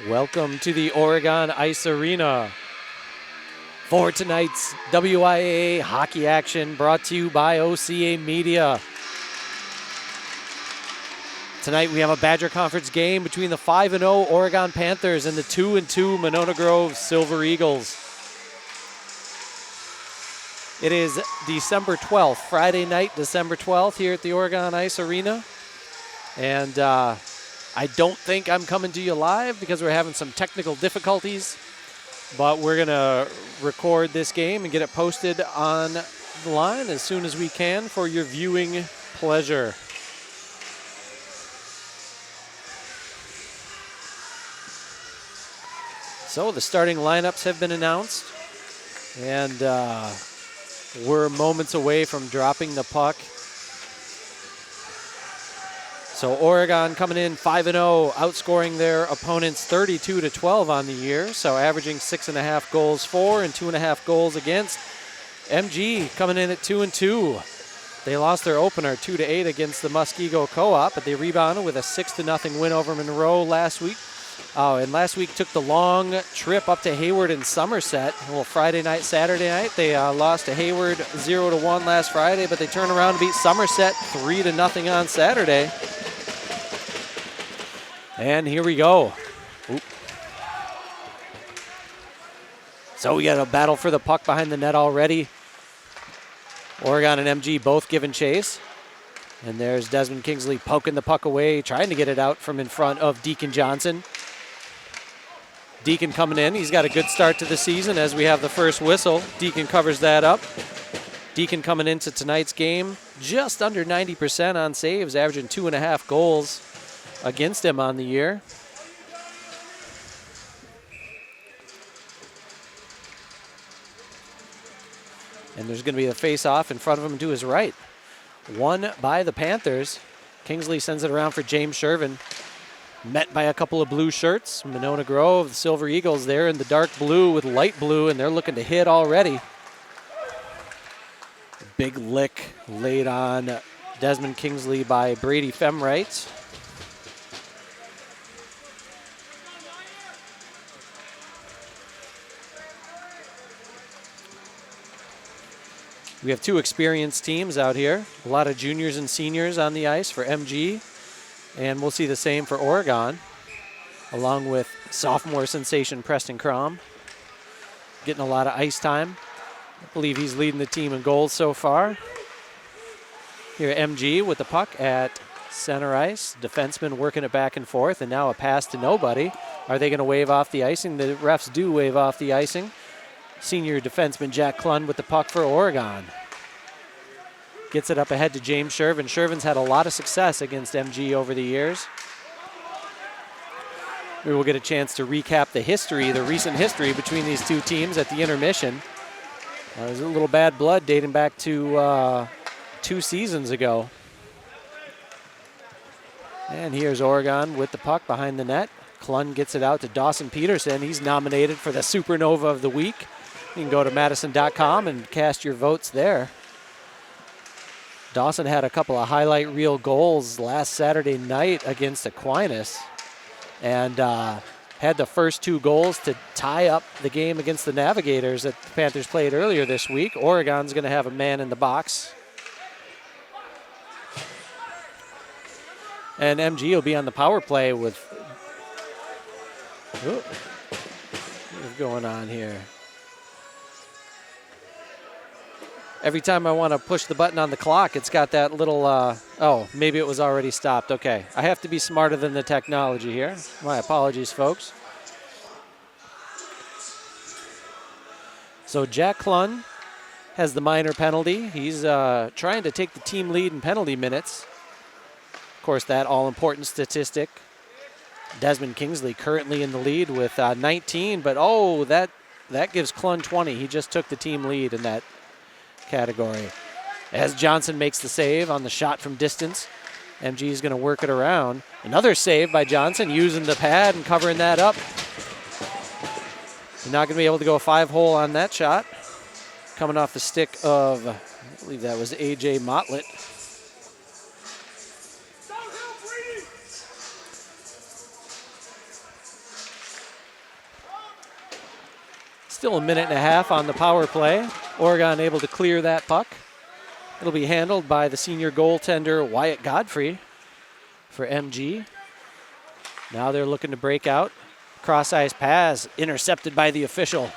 Welcome to the Oregon Ice Arena for tonight's WIAA hockey action brought to you by OCA Media. Tonight we have a Badger Conference game between the 5-0 Oregon Panthers and the 2-2 Monona Grove Silver Eagles. It is December 12th, Friday night, December 12th here at the Oregon Ice Arena. And I don't think I'm coming to you live because we're having some technical difficulties, but we're going to record this game and get it posted on the line as soon as we can for your viewing pleasure. So the starting lineups have been announced, and we're moments away from dropping the puck. So Oregon coming in 5-0, outscoring their opponents 32-12 on the year, so averaging 6.5 goals for and 2.5 goals against. MG coming in at 2-2. They lost their opener 2-8 against the Muskego Co-op, but they rebounded with a 6-0 win over Monroe last week. And last week took the long trip up to Hayward and Somerset. Well, Friday night, Saturday night, they lost to Hayward 0-1 last Friday, but they turned around and beat Somerset 3-0 on Saturday. And here we go. Oop. So we got a battle for the puck behind the net already. Oregon and MG both giving chase. And there's Desmond Kingsley poking the puck away, trying to get it out from in front of Deacon Johnson. Deacon coming in. He's got a good start to the season as we have the first whistle. Deacon covers that up. Deacon coming into tonight's game just under 90% on saves, averaging 2.5 goals against him on the year. And there's going to be a face-off in front of him to his right. Won by the Panthers. Kingsley sends it around for James Shervin. Met by a couple of blue shirts. Monona Grove, the Silver Eagles, there in the dark blue with light blue, and they're looking to hit already. Big lick laid on Desmond Kingsley by Brady Femwright. We have two experienced teams out here. A lot of juniors and seniors on the ice for MG. And we'll see the same for Oregon, along with sophomore sensation Preston Crom. Getting a lot of ice time. I believe he's leading the team in goals so far. Here MG with the puck at center ice. Defenseman working it back and forth, and now a pass to nobody. Are they going to wave off the icing? The refs do wave off the icing. Senior defenseman Jack Klund with the puck for Oregon. Gets it up ahead to James Shervin. Shervin's had a lot of success against MG over the years. We will get a chance to recap the history, the recent history between these two teams at the intermission. There's a little bad blood dating back to 2 seasons ago. And here's Oregon with the puck behind the net. Klund gets it out to Dawson Peterson. He's nominated for the Supernova of the Week. You can go to Madison.com and cast your votes there. Dawson had a couple of highlight reel goals last Saturday night against Aquinas and had the first 2 goals to tie up the game against the Navigators that the Panthers played earlier this week. Oregon's going to have a man in the box. And MG will be on the power play with... What's going on here? Every time I want to push the button on the clock, it's got that little, oh, maybe it was already stopped. Okay, I have to be smarter than the technology here. My apologies, folks. So Jack Klund has the minor penalty. He's trying to take the team lead in penalty minutes. Of course, that all-important statistic. Desmond Kingsley currently in the lead with 19, but oh, that gives Klund 20. He just took the team lead in that category. As Johnson makes the save on the shot from distance, MG is going to work it around. Another save by Johnson using the pad and covering that up. They're not going to be able to go a 5-hole on that shot. Coming off the stick of, I believe that was A.J. Motlett. Still a minute and a half on the power play. Oregon able to clear that puck. It'll be handled by the senior goaltender Wyatt Godfrey for MG. Now they're looking to break out. Cross-ice pass intercepted by the official.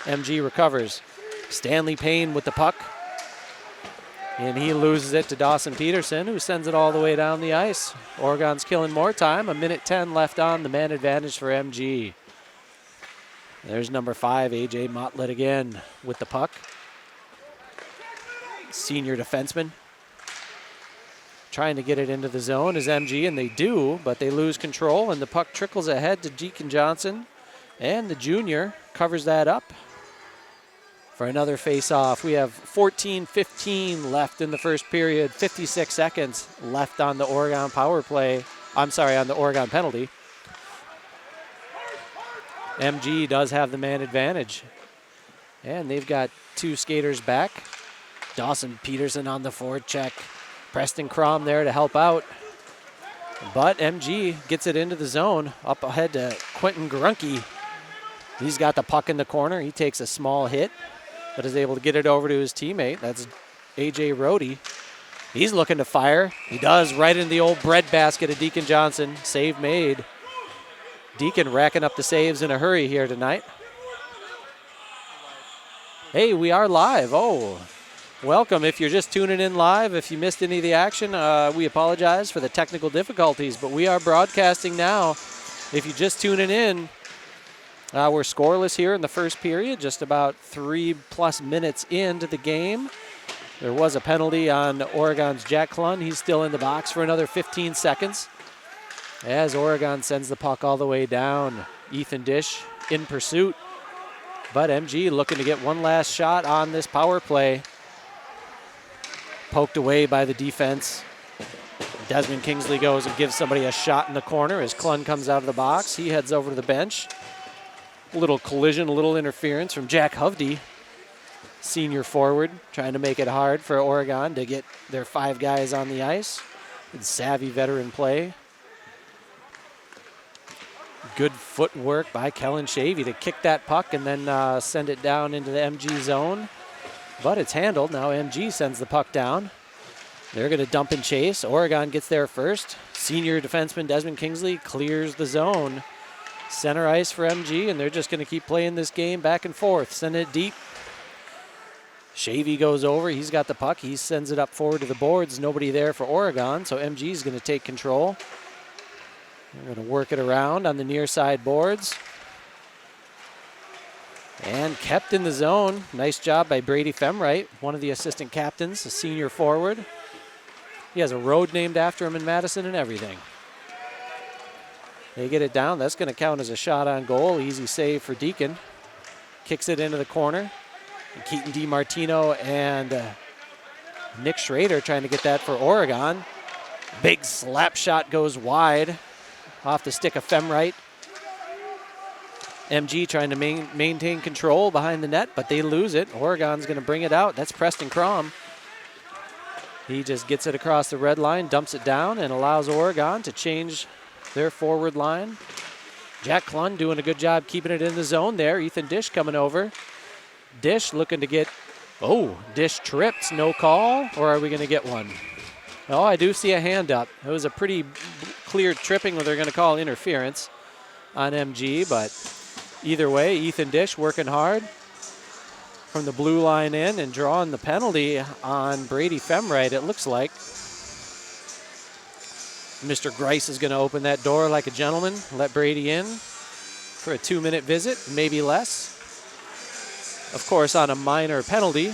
MG recovers. Stanley Payne with the puck. And he loses it to Dawson Peterson, who sends it all the way down the ice. Oregon's killing more time. 1:10 left on the man advantage for MG. There's number 5, A.J. Motlett again with the puck. Senior defenseman. Trying to get it into the zone is MG, and they do, but they lose control, and the puck trickles ahead to Deacon Johnson, and the junior covers that up for another face-off. We have 14:15 left in the first period, 56 seconds left on the Oregon power play. I'm sorry, on the Oregon penalty. MG does have the man advantage, and they've got 2 skaters back. Dawson Peterson on the forward check. Preston Crom there to help out. But MG gets it into the zone, up ahead to Quentin Grunke. He's got the puck in the corner. He takes a small hit, but is able to get it over to his teammate. That's A.J. Rohde. He's looking to fire. He does, right in the old breadbasket of Deacon Johnson. Save made. Deacon racking up the saves in a hurry here tonight. Hey, we are live. Oh, welcome. If you're just tuning in live, if you missed any of the action, we apologize for the technical difficulties, but we are broadcasting now. If you're just tuning in, we're scoreless here in the first period, just about 3+ minutes into the game. There was a penalty on Oregon's Jack Clunn. He's still in the box for another 15 seconds. As Oregon sends the puck all the way down. Ethan Dish in pursuit. But MG looking to get one last shot on this power play. Poked away by the defense. Desmond Kingsley goes and gives somebody a shot in the corner as Clunn comes out of the box. He heads over to the bench. A little collision, a little interference from Jack Hovde, senior forward, trying to make it hard for Oregon to get their 5 guys on the ice. Good savvy veteran play. Good footwork by Kellen Shavy to kick that puck and then send it down into the MG zone. But it's handled. Now MG sends the puck down. They're going to dump and chase. Oregon gets there first. Senior defenseman Desmond Kingsley clears the zone. Center ice for MG, and they're just going to keep playing this game back and forth. Send it deep. Shavy goes over. He's got the puck. He sends it up forward to the boards. Nobody there for Oregon, so MG is going to take control. They're going to work it around on the near side boards. And kept in the zone. Nice job by Brady Femwright, one of the assistant captains, a senior forward. He has a road named after him in Madison and everything. They get it down. That's going to count as a shot on goal. Easy save for Deacon. Kicks it into the corner. And Keaton DiMartino and Nick Schrader trying to get that for Oregon. Big slap shot goes wide off the stick of Femwright. MG trying to maintain control behind the net, but they lose it. Oregon's going to bring it out. That's Preston Crom. He just gets it across the red line, dumps it down, and allows Oregon to change their forward line. Jack Clunn doing a good job keeping it in the zone there. Ethan Dish coming over. Dish looking to get, Dish tripped, no call, or are we going to get one? Oh, I do see a hand up. It was a pretty clear tripping where they're going to call interference on MG, but either way, Ethan Dish working hard from the blue line in and drawing the penalty on Brady Femwright, it looks like. Mr. Grice is going to open that door like a gentleman, let Brady in for a 2-minute visit, maybe less. Of course, on a minor penalty,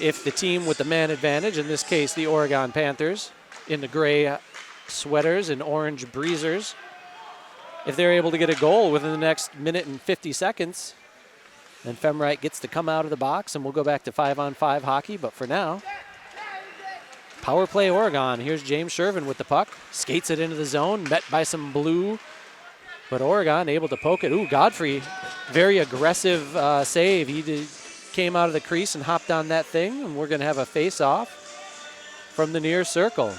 if the team with the man advantage, in this case the Oregon Panthers, in the gray sweaters and orange breezers, if they're able to get a goal within the next minute and 50 seconds, then Femwright gets to come out of the box and we'll go back to 5-on-5 hockey. But for now, power play Oregon. Here's James Shervin with the puck. Skates it into the zone, met by some blue. But Oregon able to poke it. Ooh, Godfrey, very aggressive save. He came out of the crease and hopped on that thing, and we're going to have a face-off from the near circle.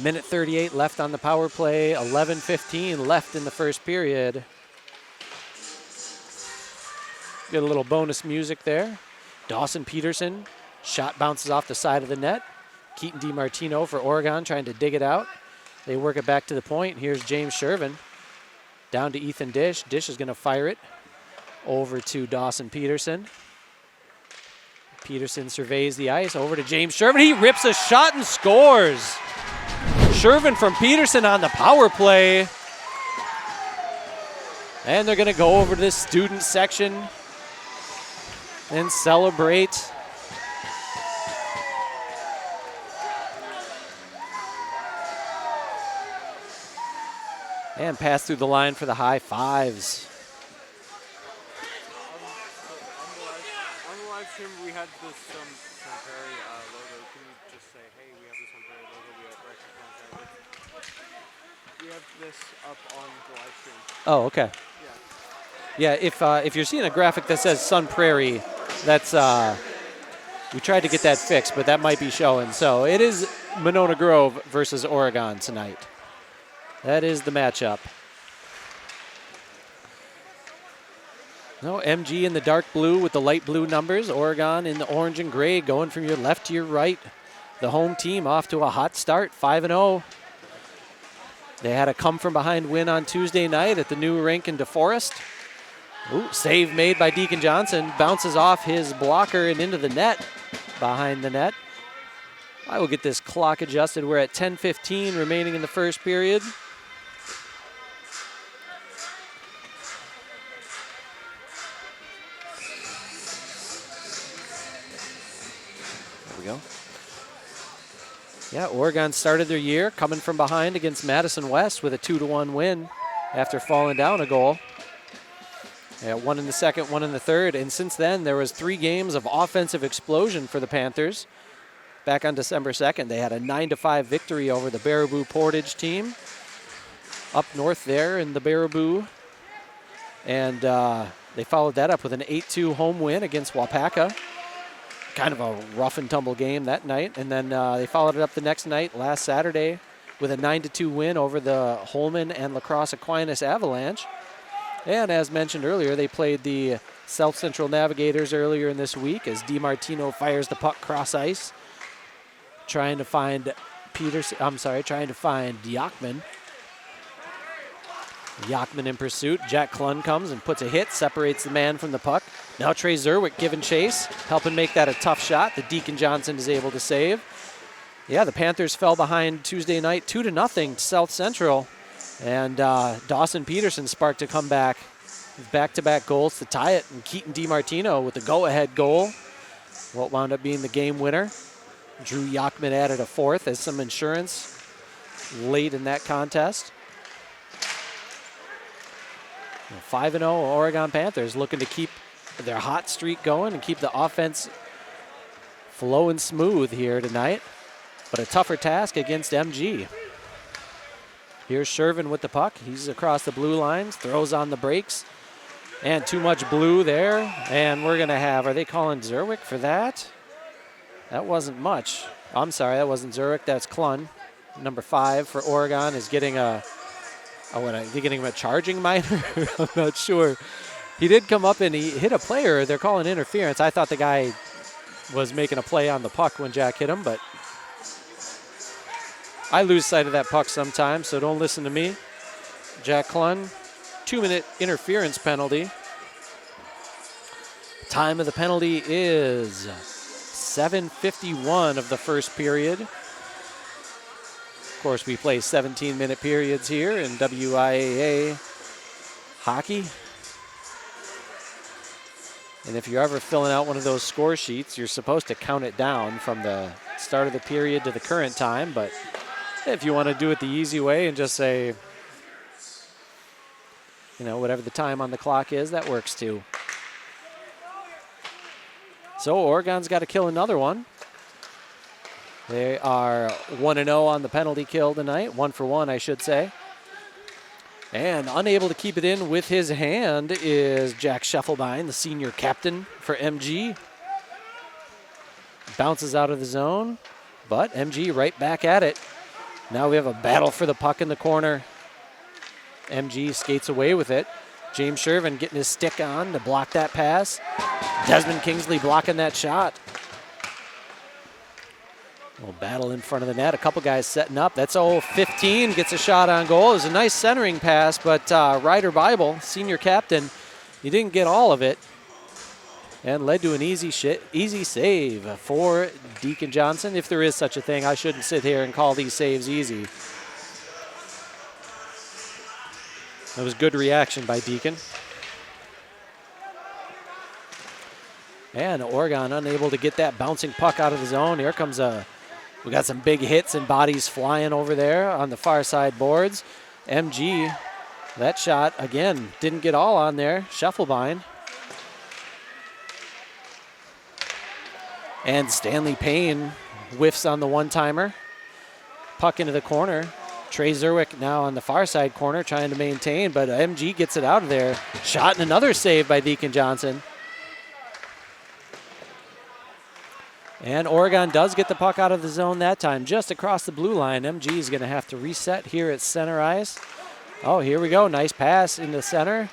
Minute 38 left on the power play, 11:15 left in the first period. Get a little bonus music there. Dawson Peterson, shot bounces off the side of the net. Keaton DiMartino for Oregon trying to dig it out. They work it back to the point. Here's James Shervin down to Ethan Dish. Dish is going to fire it over to Dawson Peterson. Peterson surveys the ice over to James Shervin. He rips a shot and scores. Shervin from Peterson on the power play. And they're going to go over to this student section and celebrate. And pass through the line for the high fives. On the live stream, we had this Sun Prairie logo. Can you just say, hey, we have the Sun Prairie logo, we have recognize that. We have this up on the live stream. Oh, okay. Yeah, if you're seeing a graphic that says Sun Prairie, that's we tried to get that fixed, but that might be showing. So it is Monona Grove versus Oregon tonight. That is the matchup. No, MG in the dark blue with the light blue numbers. Oregon in the orange and gray, going from your left to your right. The home team off to a hot start, 5-0. They had a come-from-behind win on Tuesday night at the new rink in DeForest. Ooh, save made by Deacon Johnson. Bounces off his blocker and into the net, behind the net. I will get this clock adjusted. We're at 10:15 remaining in the first period. There we go. Yeah, Oregon started their year coming from behind against Madison West with a 2-1 win after falling down a goal. Yeah, one in the second, one in the third, and since then there was 3 games of offensive explosion for the Panthers. Back on December 2nd, they had a 9-5 victory over the Baraboo Portage team up north there in the Baraboo, and they followed that up with an 8-2 home win against Wapaka. Kind of a rough and tumble game that night, and then they followed it up the next night, last Saturday, with a 9-2 win over the Holman and La Crosse Aquinas Avalanche. And as mentioned earlier, they played the South Central Navigators earlier in this week as DiMartino fires the puck cross ice, trying to find Yachman. Yachman in pursuit. Jack Klun comes and puts a hit, separates the man from the puck. Now Trey Zerwick giving chase, helping make that a tough shot that Deacon Johnson is able to save. Yeah, the Panthers fell behind Tuesday night 2-0 to South Central. And Dawson Peterson sparked a comeback with back-to-back goals to tie it. And Keaton DiMartino with the go-ahead goal. What wound up being the game winner. Drew Yachman added a 4th as some insurance late in that contest. 5-0 Oregon Panthers looking to keep their hot streak going and keep the offense flowing smooth here tonight. But a tougher task against MG. Here's Shervin with the puck. He's across the blue lines, throws on the brakes. And too much blue there. And we're going to have, are they calling Zerwick for that? That wasn't much. I'm sorry, that wasn't Zerwick, that's Klun. Number 5 for Oregon is getting are they getting him a charging minor? I'm not sure. He did come up and he hit a player. They're calling interference. I thought the guy was making a play on the puck when Jack hit him, but I lose sight of that puck sometimes, so don't listen to me. Jack Klun, 2-minute interference penalty. Time of the penalty is 7:51 of the first period. Of course, we play 17-minute periods here in WIAA hockey. And if you're ever filling out one of those score sheets, you're supposed to count it down from the start of the period to the current time, but if you want to do it the easy way and just say, whatever the time on the clock is, that works too. So Oregon's got to kill another one. They are 1-0 on the penalty kill tonight, 1 for 1, I should say. And unable to keep it in with his hand is Jack Scheffelbein, the senior captain for MG. Bounces out of the zone, but MG right back at it. Now we have a battle for the puck in the corner. MG skates away with it. James Shervin getting his stick on to block that pass. Desmond Kingsley blocking that shot. Little battle in front of the net. A couple guys setting up. That's 15 gets a shot on goal. It was a nice centering pass, but Ryder Bible, senior captain, he didn't get all of it. And led to an easy save for Deacon Johnson. If there is such a thing, I shouldn't sit here and call these saves easy. That was good reaction by Deacon. And Oregon unable to get that bouncing puck out of the zone. Here comes we got some big hits and bodies flying over there on the far side boards. MG, that shot, again, didn't get all on there. Scheffelbein. And Stanley Payne whiffs on the one-timer. Puck into the corner. Trey Zerwick now on the far side corner trying to maintain, but MG gets it out of there. Shot and another save by Deacon Johnson. And Oregon does get the puck out of the zone that time, just across the blue line. MG is going to have to reset here at center ice. Oh, here we go. Nice pass into center.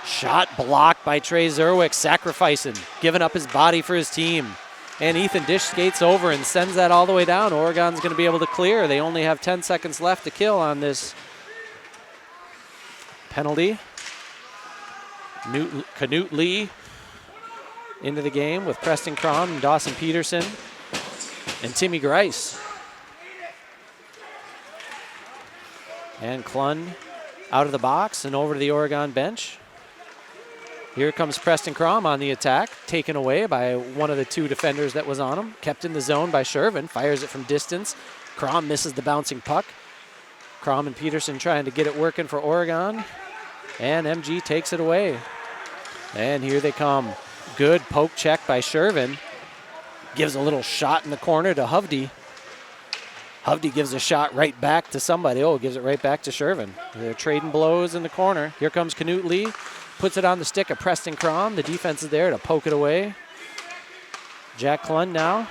Shot blocked by Trey Zerwick, sacrificing, giving up his body for his team. And Ethan Dish skates over and sends that all the way down. Oregon's going to be able to clear. They only have 10 seconds left to kill on this penalty. Canute Lee into the game with Preston Crom and Dawson Peterson and Timmy Grice. And Klund out of the box and over to the Oregon bench. Here comes Preston Crom on the attack, taken away by one of the two defenders that was on him. Kept in the zone by Shervin, fires it from distance. Crom misses the bouncing puck. Crom and Peterson trying to get it working for Oregon. And MG takes it away. And here they come. Good poke check by Shervin. Gives a little shot in the corner to Hovde. Hovde gives a shot right back to somebody. Oh, gives it right back to Shervin. They're trading blows in the corner. Here comes Canute Lee. Puts it on the stick of Preston Crom. The defense is there to poke it away. Jack Klund now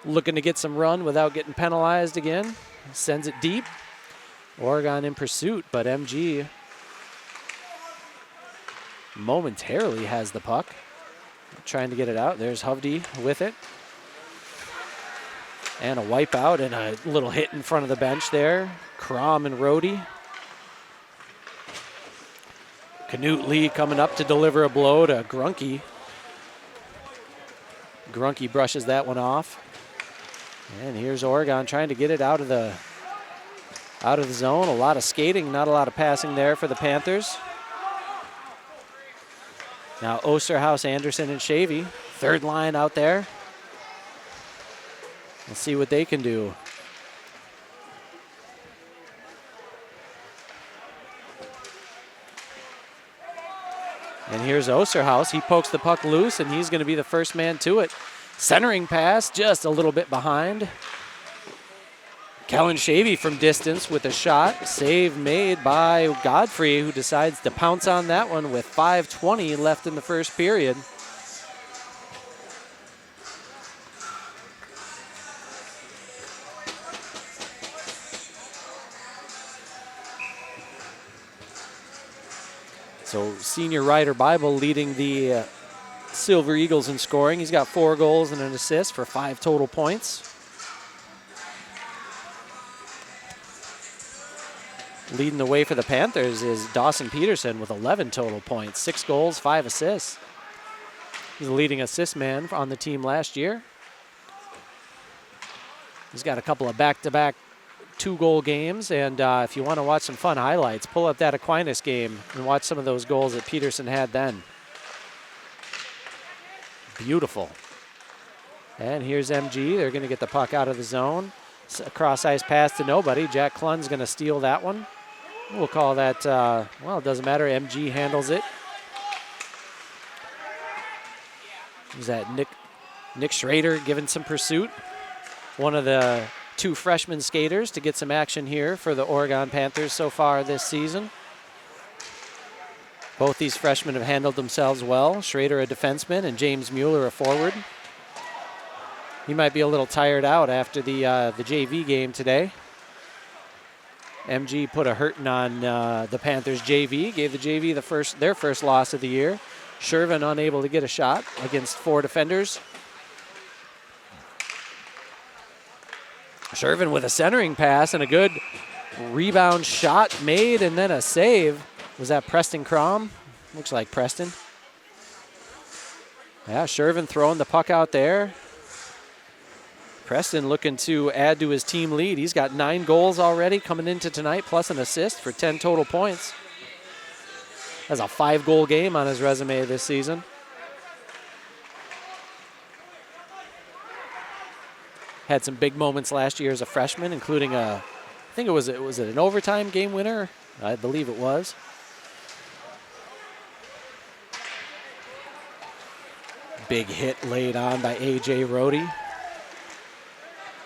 looking to get some run without getting penalized again. Sends it deep. Oregon in pursuit, but MG momentarily has the puck. Trying to get it out. There's Hovde with it. And a wipeout and a little hit in front of the bench there. Crom and Rohde. Canute Lee coming up to deliver a blow to Grunke. Grunke brushes that one off. And here's Oregon trying to get it out of the zone. A lot of skating, not a lot of passing there for the Panthers. Now Osterhaus, Anderson, and Shavy. Third line out there. Let's see what they can do. And here's Osterhaus. He pokes the puck loose, and he's going to be the first man to it. Centering pass, just a little bit behind. Kellen Shavy from distance with a shot. Save made by Godfrey, who decides to pounce on that one with 5:20 left in the first period. So senior Ryder Bible leading the Silver Eagles in scoring. He's got 4 goals and an assist for 5 total points. Leading the way for the Panthers is Dawson Peterson with 11 total points, 6 goals, 5 assists. He's the leading assist man on the team last year. He's got a couple of back-to-back 2-goal games, and if you want to watch some fun highlights, pull up that Aquinas game and watch some of those goals that Peterson had then. Beautiful. And here's MG. They're going to get the puck out of the zone. Cross-ice pass to nobody. Jack Klund's going to steal that one. We'll call that, well, it doesn't matter. MG handles it. Who's that? Nick Schrader giving some pursuit. One of the 2 freshman skaters to get some action here for the Oregon Panthers so far this season. Both these freshmen have handled themselves well. Schrader a defenseman and James Mueller a forward. He might be a little tired out after the JV game today. MG put a hurting on the Panthers JV, gave the JV their first loss of the year. Shervin unable to get a shot against 4 defenders. Shervin with a centering pass and a good rebound shot made, and then a save. Was that Preston Crom? Looks like Preston. Yeah, Shervin throwing the puck out there. Preston looking to add to his team lead. He's got 9 goals already coming into tonight, plus an assist for 10 total points. Has a 5-goal game on his resume this season. Had some big moments last year as a freshman, including I think it was an overtime game winner? I believe it was. Big hit laid on by A.J. Rohde.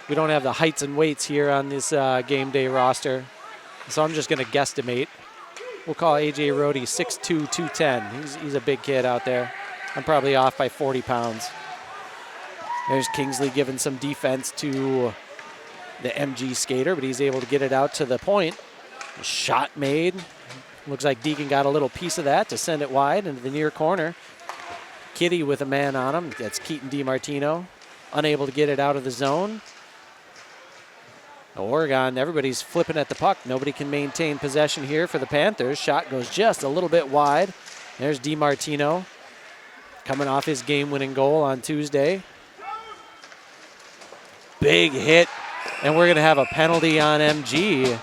We don't have the heights and weights here on this game day roster, so I'm just going to guesstimate. We'll call A.J. Rohde 6'2", 210. He's a big kid out there. I'm probably off by 40 pounds. There's Kingsley giving some defense to the MG skater, but he's able to get it out to the point. Shot made. Looks like Deacon got a little piece of that to send it wide into the near corner. Kitty with a man on him. That's Keaton DiMartino. Unable to get it out of the zone. Oregon, everybody's flipping at the puck. Nobody can maintain possession here for the Panthers. Shot goes just a little bit wide. There's DiMartino coming off his game-winning goal on Tuesday. Big hit, and we're going to have a penalty on MG.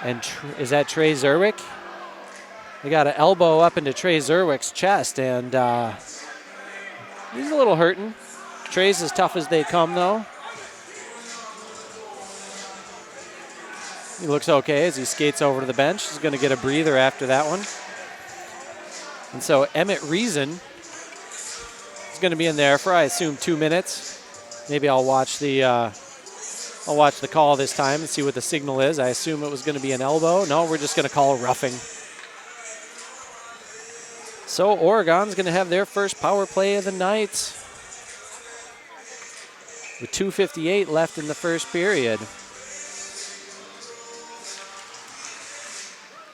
And is that Trey Zerwick? We got an elbow up into Trey Zerwick's chest, and he's a little hurting. Trey's as tough as they come, though. He looks okay as he skates over to the bench. He's going to get a breather after that one. And so Emmett Reason is going to be in there for, I assume, 2 minutes. Maybe I'll watch the call this time and see what the signal is. I assume it was going to be an elbow. No, we're just going to call roughing. So Oregon's going to have their first power play of the night with 2:58 left in the first period.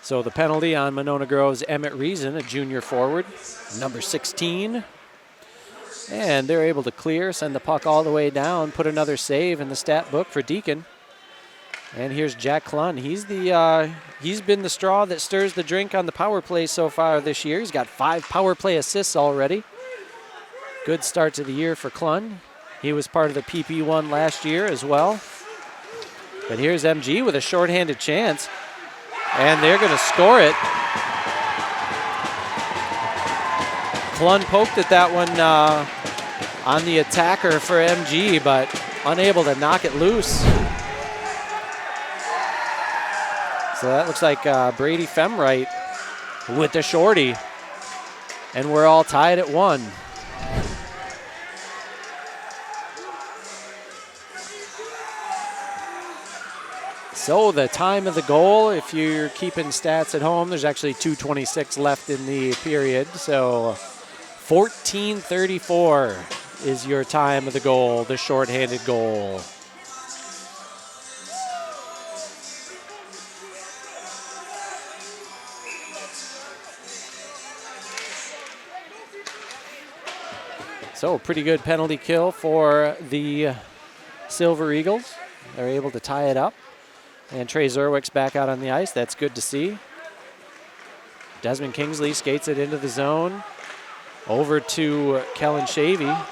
So the penalty on Monona Grove's Emmett Reason, a junior forward, number 16. And they're able to clear, send the puck all the way down, put another save in the stat book for Deacon. And here's Jack Klun. He's been the straw that stirs the drink on the power play so far this year. He's got 5 power play assists already. Good start to the year for Klun. He was part of the PP1 last year as well. But here's MG with a shorthanded chance. And they're going to score it. Klun poked at that one on the attacker for MG, but unable to knock it loose. So that looks like Brady Femwright with the shorty. And we're all tied at 1. So the time of the goal, if you're keeping stats at home, there's actually 2:26 left in the period. So 14:34 is your time of the goal, the shorthanded goal. So pretty good penalty kill for the Silver Eagles. They're able to tie it up. And Trey Zerwick's back out on the ice. That's good to see. Desmond Kingsley skates it into the zone. Over to Kellen Shavy.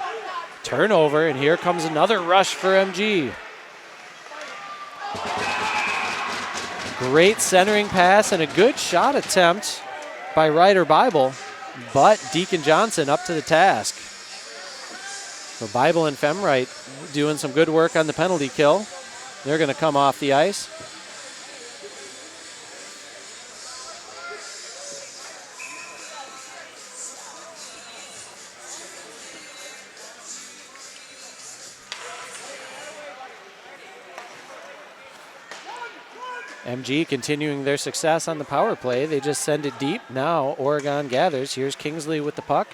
Turnover, and here comes another rush for MG. Great centering pass and a good shot attempt by Ryder Bible, but Deacon Johnson up to the task. So Bible and Femwright doing some good work on the penalty kill. They're going to come off the ice. MG continuing their success on the power play. They just send it deep. Now Oregon gathers. Here's Kingsley with the puck.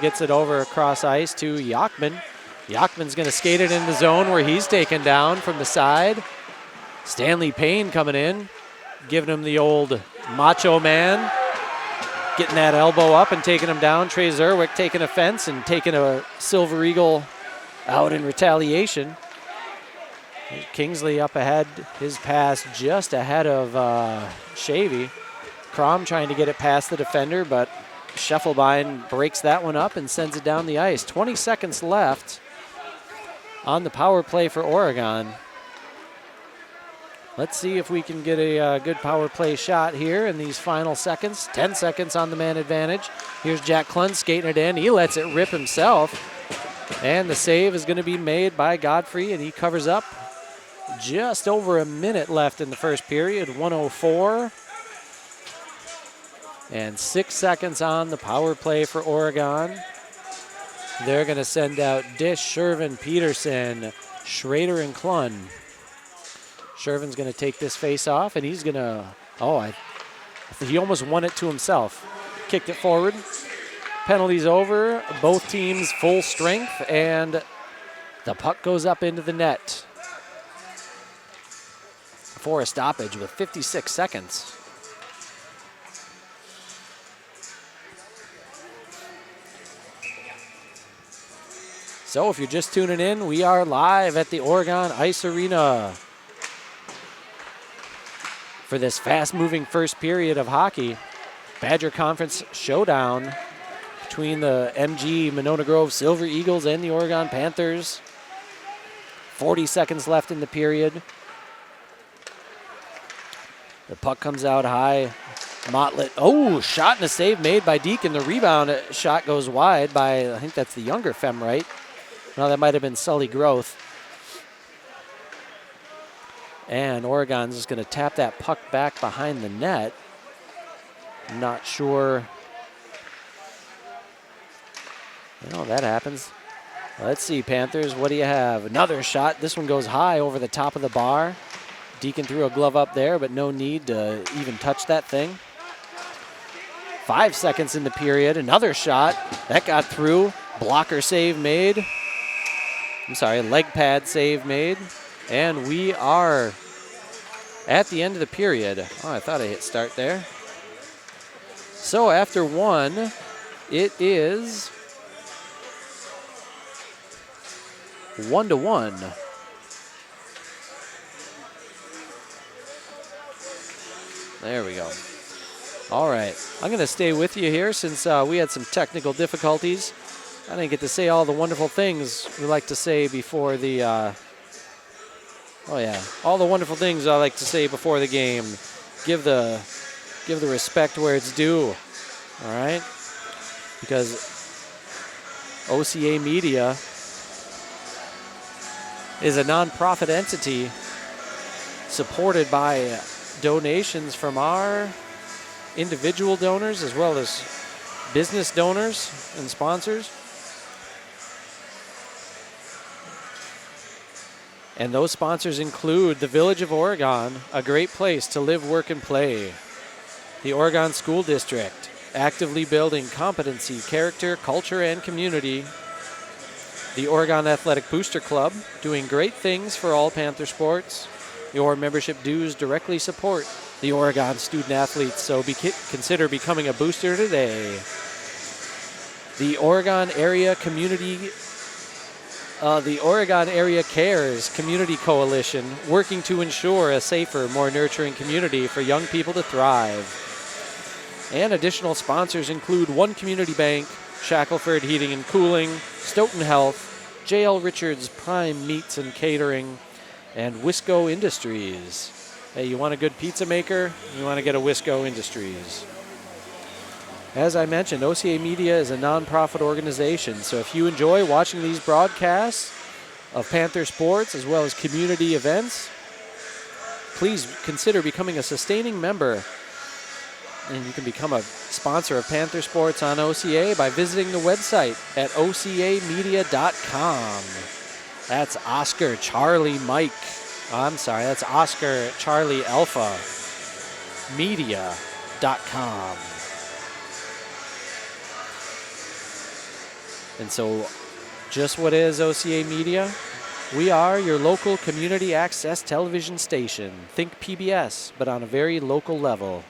Gets it over across ice to Yachman. Yachman's going to skate it in the zone where he's taken down from the side. Stanley Payne coming in, giving him the old macho man, getting that elbow up and taking him down. Trey Zerwick taking offense and taking a Silver Eagle out in retaliation. Kingsley up ahead, his pass just ahead of Shavy. Crom trying to get it past the defender, but Scheffelbein breaks that one up and sends it down the ice. 20 seconds left on the power play for Oregon. Let's see if we can get a good power play shot here in these final seconds. 10 seconds on the man advantage. Here's Jack Klund skating it in. He lets it rip himself. And the save is going to be made by Godfrey, and he covers up. Just over a minute left in the first period, 1:04. And 6 seconds on the power play for Oregon. They're going to send out Dish, Shervin, Peterson, Schrader, and Klund. Shervin's going to take this face off, and he's going to, he almost won it to himself. Kicked it forward. Penalties over. Both teams full strength, and the puck goes up into the net for a stoppage with 56 seconds. So if you're just tuning in, we are live at the Oregon Ice Arena for this fast-moving first period of hockey. Badger Conference showdown between the MG Monona Grove Silver Eagles and the Oregon Panthers. 40 seconds left in the period. The puck comes out high. Motlett, shot and a save made by Deacon. The rebound shot goes wide by, I think that's the younger Femrite. No, that might have been Sully Groth. And Oregon's just going to tap that puck back behind the net. I'm not sure. That happens. Let's see, Panthers, what do you have? Another shot. This one goes high over the top of the bar. Deacon threw a glove up there, but no need to even touch that thing. 5 seconds in the period. Another shot. That got through. Blocker save made. Leg pad save made. And we are at the end of the period. I thought I hit start there. So after one, it is 1-1. There we go. All right. I'm going to stay with you here since we had some technical difficulties. I didn't get to say all the wonderful things we like to say before the, all the wonderful things I like to say before the game. Give the respect where it's due, all right? Because OCA Media is a nonprofit entity supported by donations from our individual donors as well as business donors and sponsors. And those sponsors include the Village of Oregon, a great place to live, work, and play. The Oregon School District, actively building competency, character, culture, and community. The Oregon Athletic Booster Club, doing great things for all Panther sports. Your membership dues directly support the Oregon student athletes, so consider becoming a booster today. The Oregon Area Cares Community Coalition, working to ensure a safer, more nurturing community for young people to thrive. And additional sponsors include One Community Bank, Shackelford Heating and Cooling, Stoughton Health, J.L. Richards Prime Meats and Catering, and Wisco Industries. Hey, you want a good pizza maker? You want to get a Wisco Industries. As I mentioned, OCA Media is a nonprofit organization, so if you enjoy watching these broadcasts of Panther sports as well as community events, please consider becoming a sustaining member. And you can become a sponsor of Panther Sports on OCA by visiting the website at ocamedia.com. That's Oscar Charlie Mike. That's Oscar Charlie Alpha Media.com. And so Just what is OCA Media? We are your local community access television station. Think PBS, but on a very local level.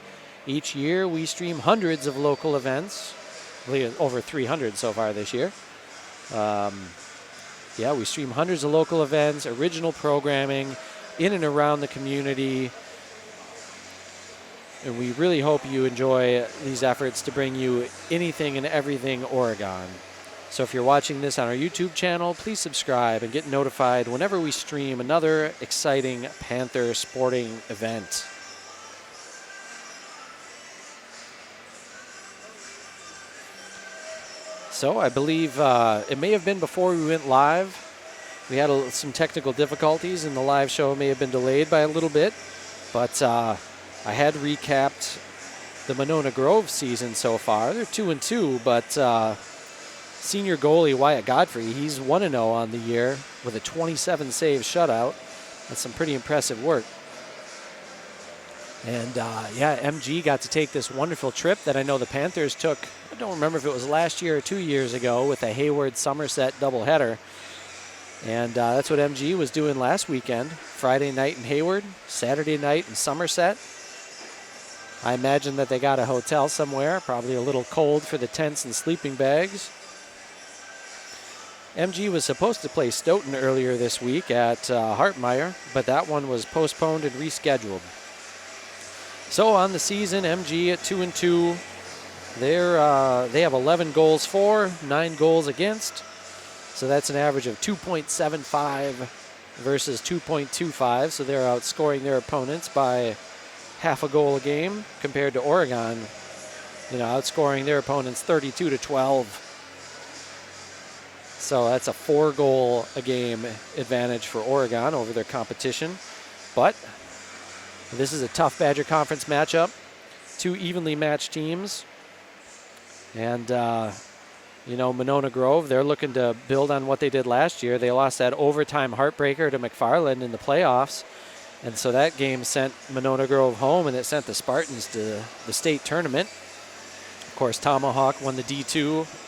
Each year, we stream hundreds of local events, over 300 so far this year. We stream hundreds of local events, original programming in and around the community. And we really hope you enjoy these efforts to bring you anything and everything Oregon. So if you're watching this on our YouTube channel, please subscribe and get notified whenever we stream another exciting Panther sporting event. So I believe it may have been before we went live. We had some technical difficulties and the live show may have been delayed by a little bit. But I had recapped the Monona Grove season so far. They're 2-2, but senior goalie Wyatt Godfrey, he's 1-0 on the year with a 27-save shutout. That's some pretty impressive work. And MG got to take this wonderful trip that I know the Panthers took. I don't remember if it was last year or 2 years ago with a Hayward-Somerset doubleheader. And that's what MG was doing last weekend. Friday night in Hayward, Saturday night in Somerset. I imagine that they got a hotel somewhere, probably a little cold for the tents and sleeping bags. MG was supposed to play Stoughton earlier this week at Hartmeyer, but that one was postponed and rescheduled. So on the season, MG at 2-2. They have 11 goals for, 9 goals against. So that's an average of 2.75 versus 2.25. So they're outscoring their opponents by half a goal a game compared to Oregon, outscoring their opponents 32-12. So that's a 4-goal a game advantage for Oregon over their competition. But this is a tough Badger Conference matchup. 2 evenly matched teams. And, Monona Grove, they're looking to build on what they did last year. They lost that overtime heartbreaker to McFarland in the playoffs. And so that game sent Monona Grove home, and it sent the Spartans to the state tournament. Of course, Tomahawk won the D2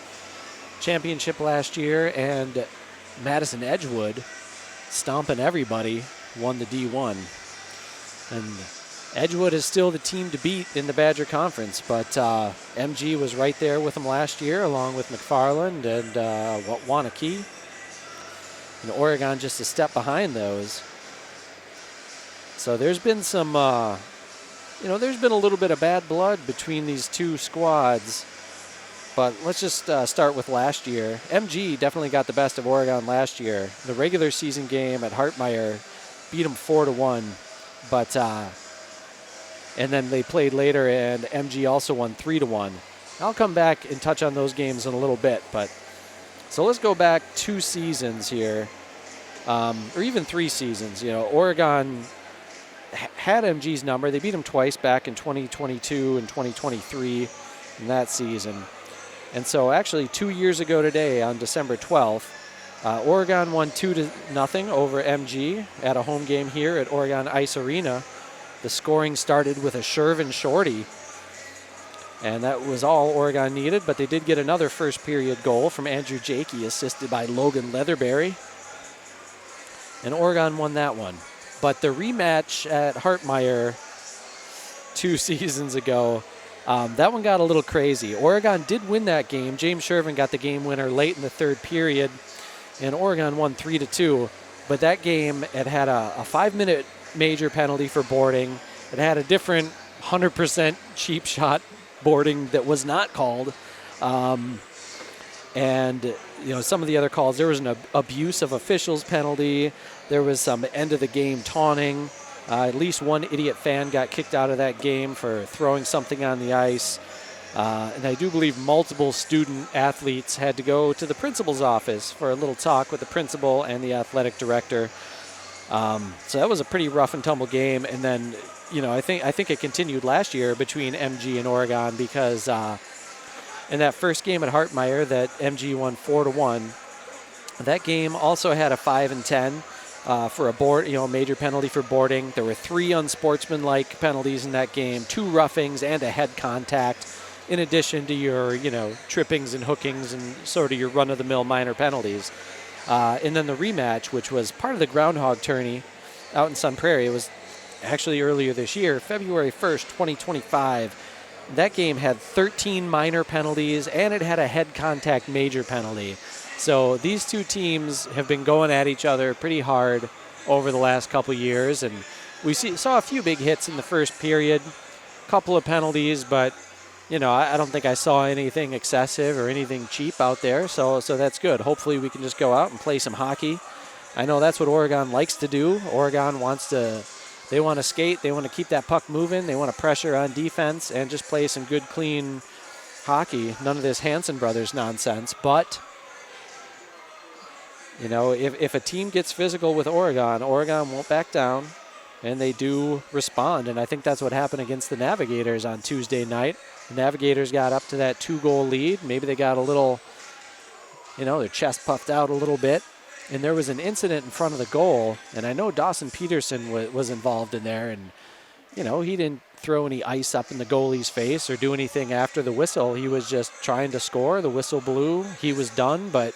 championship last year, and Madison Edgewood, stomping everybody, won the D1. And Edgewood is still the team to beat in the Badger Conference, but MG was right there with them last year, along with McFarland and Wanakee. And Oregon just a step behind those. So there's been some, there's been a little bit of bad blood between these two squads. But let's just start with last year. MG definitely got the best of Oregon last year. The regular season game at Hartmeyer beat them 4-1. But and then they played later, and MG also won 3-1. I'll come back and touch on those games in a little bit. But so let's go back 2 seasons here, or even 3 seasons. Oregon had MG's number. They beat them twice back in 2022 and 2023 in that season. And so actually 2 years ago today, on December 12th, Oregon won 2-0 over MG at a home game here at Oregon Ice Arena. The scoring started with a Shervin shorty, and that was all Oregon needed, but they did get another first period goal from Andrew Jakey, assisted by Logan Leatherberry. And Oregon won that one. But the rematch at Hartmeyer 2 seasons ago, that one got a little crazy. Oregon did win that game. James Shervin got the game winner late in the 3rd period, and Oregon won 3-2. But that game, it had a 5-minute major penalty for boarding. It had a different 100% cheap shot boarding that was not called. And some of the other calls, there was an abuse of officials penalty. There was some end of the game taunting. At least one idiot fan got kicked out of that game for throwing something on the ice. And I do believe multiple student athletes had to go to the principal's office for a little talk with the principal and the athletic director. So that was a pretty rough and tumble game. And then, I think it continued last year between MG and Oregon, because in that first game at Hartmeyer that MG won 4-1, that game also had a 5-10. For a board, major penalty for boarding. There were 3 unsportsmanlike penalties in that game, 2 roughings and a head contact. in addition to your, trippings and hookings and sort of your run-of-the-mill minor penalties. And then the rematch, which was part of the Groundhog Tourney out in Sun Prairie, it was actually earlier this year, February 1st, 2025. That game had 13 minor penalties, and it had a head contact major penalty. So these two teams have been going at each other pretty hard over the last couple years, and we saw a few big hits in the first period, a couple of penalties, but I don't think I saw anything excessive or anything cheap out there, so that's good. Hopefully we can just go out and play some hockey. I know that's what Oregon likes to do. Oregon they want to skate, they want to keep that puck moving, they want to pressure on defense and just play some good, clean hockey. None of this Hanson Brothers nonsense, but if a team gets physical with Oregon won't back down, and they do respond, and I think that's what happened against the Navigators on Tuesday night. The Navigators got up to that 2-goal lead. Maybe they got a little, their chest puffed out a little bit. And there was an incident in front of the goal, and I know Dawson Peterson was involved in there, and, he didn't throw any ice up in the goalie's face or do anything after the whistle. He was just trying to score. The whistle blew. He was done, but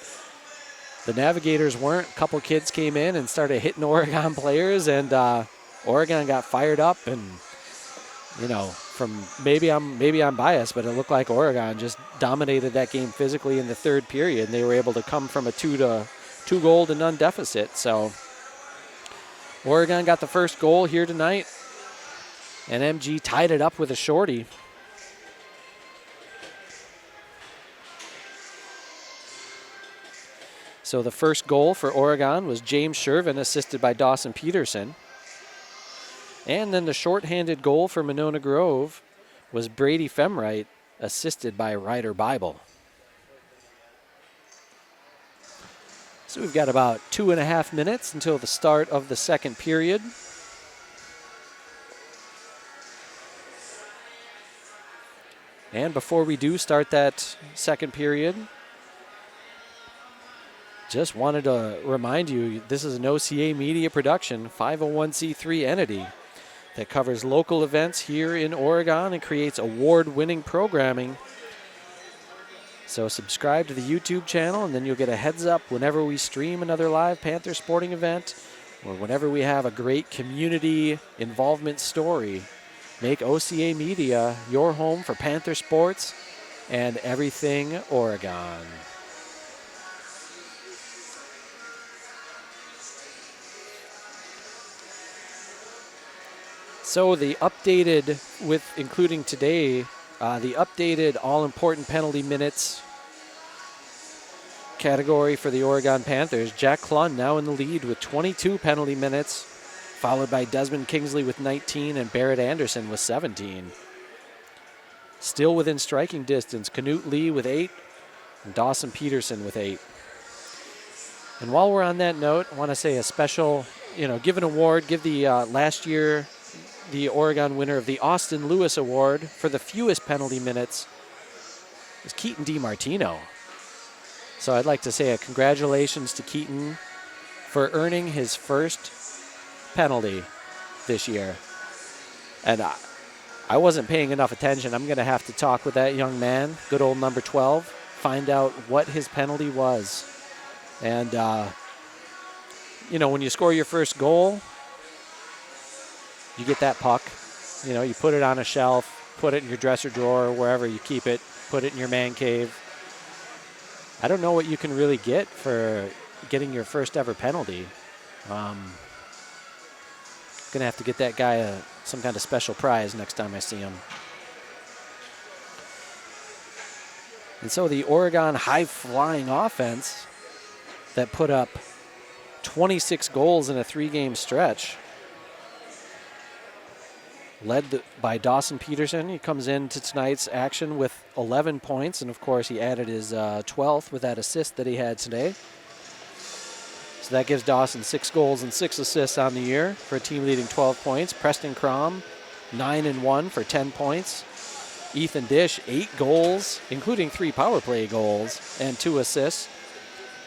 the Navigators weren't. A couple kids came in and started hitting Oregon players, and Oregon got fired up, and, from maybe I'm biased, but it looked like Oregon just dominated that game physically in the third period, and they were able to come from a 2-goal to none deficit. So Oregon got the first goal here tonight, and MG tied it up with a shorty. So the first goal for Oregon was James Shervin, assisted by Dawson Peterson. And then the shorthanded goal for Monona Grove was Brady Femright, assisted by Ryder Bible. So we've got about 2.5 minutes until the start of the second period. And before we do start that second period, just wanted to remind you, this is an OCA Media production, 501c3 entity that covers local events here in Oregon and creates award-winning programming. So subscribe to the YouTube channel, and then you'll get a heads up whenever we stream another live Panther sporting event or whenever we have a great community involvement story. Make OCA Media your home for Panther sports and everything Oregon. So the updated, including today, the updated all-important penalty minutes category for the Oregon Panthers. Jack Klun now in the lead with 22 penalty minutes, followed by Desmond Kingsley with 19 and Barrett Anderson with 17. Still within striking distance, Canute Lee with 8 and Dawson Peterson with 8. And while we're on that note, I want to say a special, give an award, give the last year the Oregon winner of the Austin Lewis Award for the fewest penalty minutes is Keaton DiMartino. So I'd like to say a congratulations to Keaton for earning his first penalty this year. And I wasn't paying enough attention. I'm going to have to talk with that young man, good old number 12, find out what his penalty was. And, when you score your first goal, you get that puck, you put it on a shelf, put it in your dresser drawer, wherever you keep it, put it in your man cave. I don't know what you can really get for getting your first ever penalty. Gonna have to get that guy some kind of special prize next time I see him. And so the Oregon high-flying offense that put up 26 goals in a 3-game stretch, led by Dawson Peterson. He comes into tonight's action with 11 points, and of course he added his 12th with that assist that he had today. So that gives Dawson 6 goals and 6 assists on the year for a team leading 12 points. Preston Crom, 9-1 for 10 points. Ethan Dish, 8 goals, including 3 power play goals and 2 assists.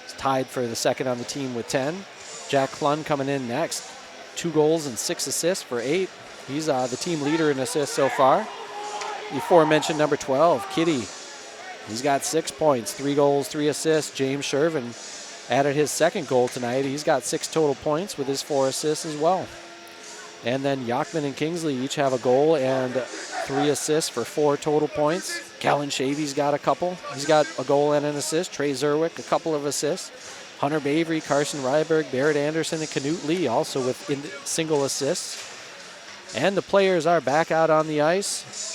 He's tied for the second on the team with 10. Jack Klun coming in next, 2 goals and 6 assists for 8. He's the team leader in assists so far. the aforementioned number 12, Kitty. He's got 6 points, 3 goals, 3 assists. James Shervin added his second goal tonight. He's got 6 total points with his 4 assists as well. And then Yachman and Kingsley each have a goal and 3 assists for 4 total points. Callan Shavy's got a couple. He's got a goal and an assist. Trey Zerwick, a couple of assists. Hunter Bavery, Carson Ryberg, Barrett Anderson, and Canute Lee also with single assists. And the players are back out on the ice.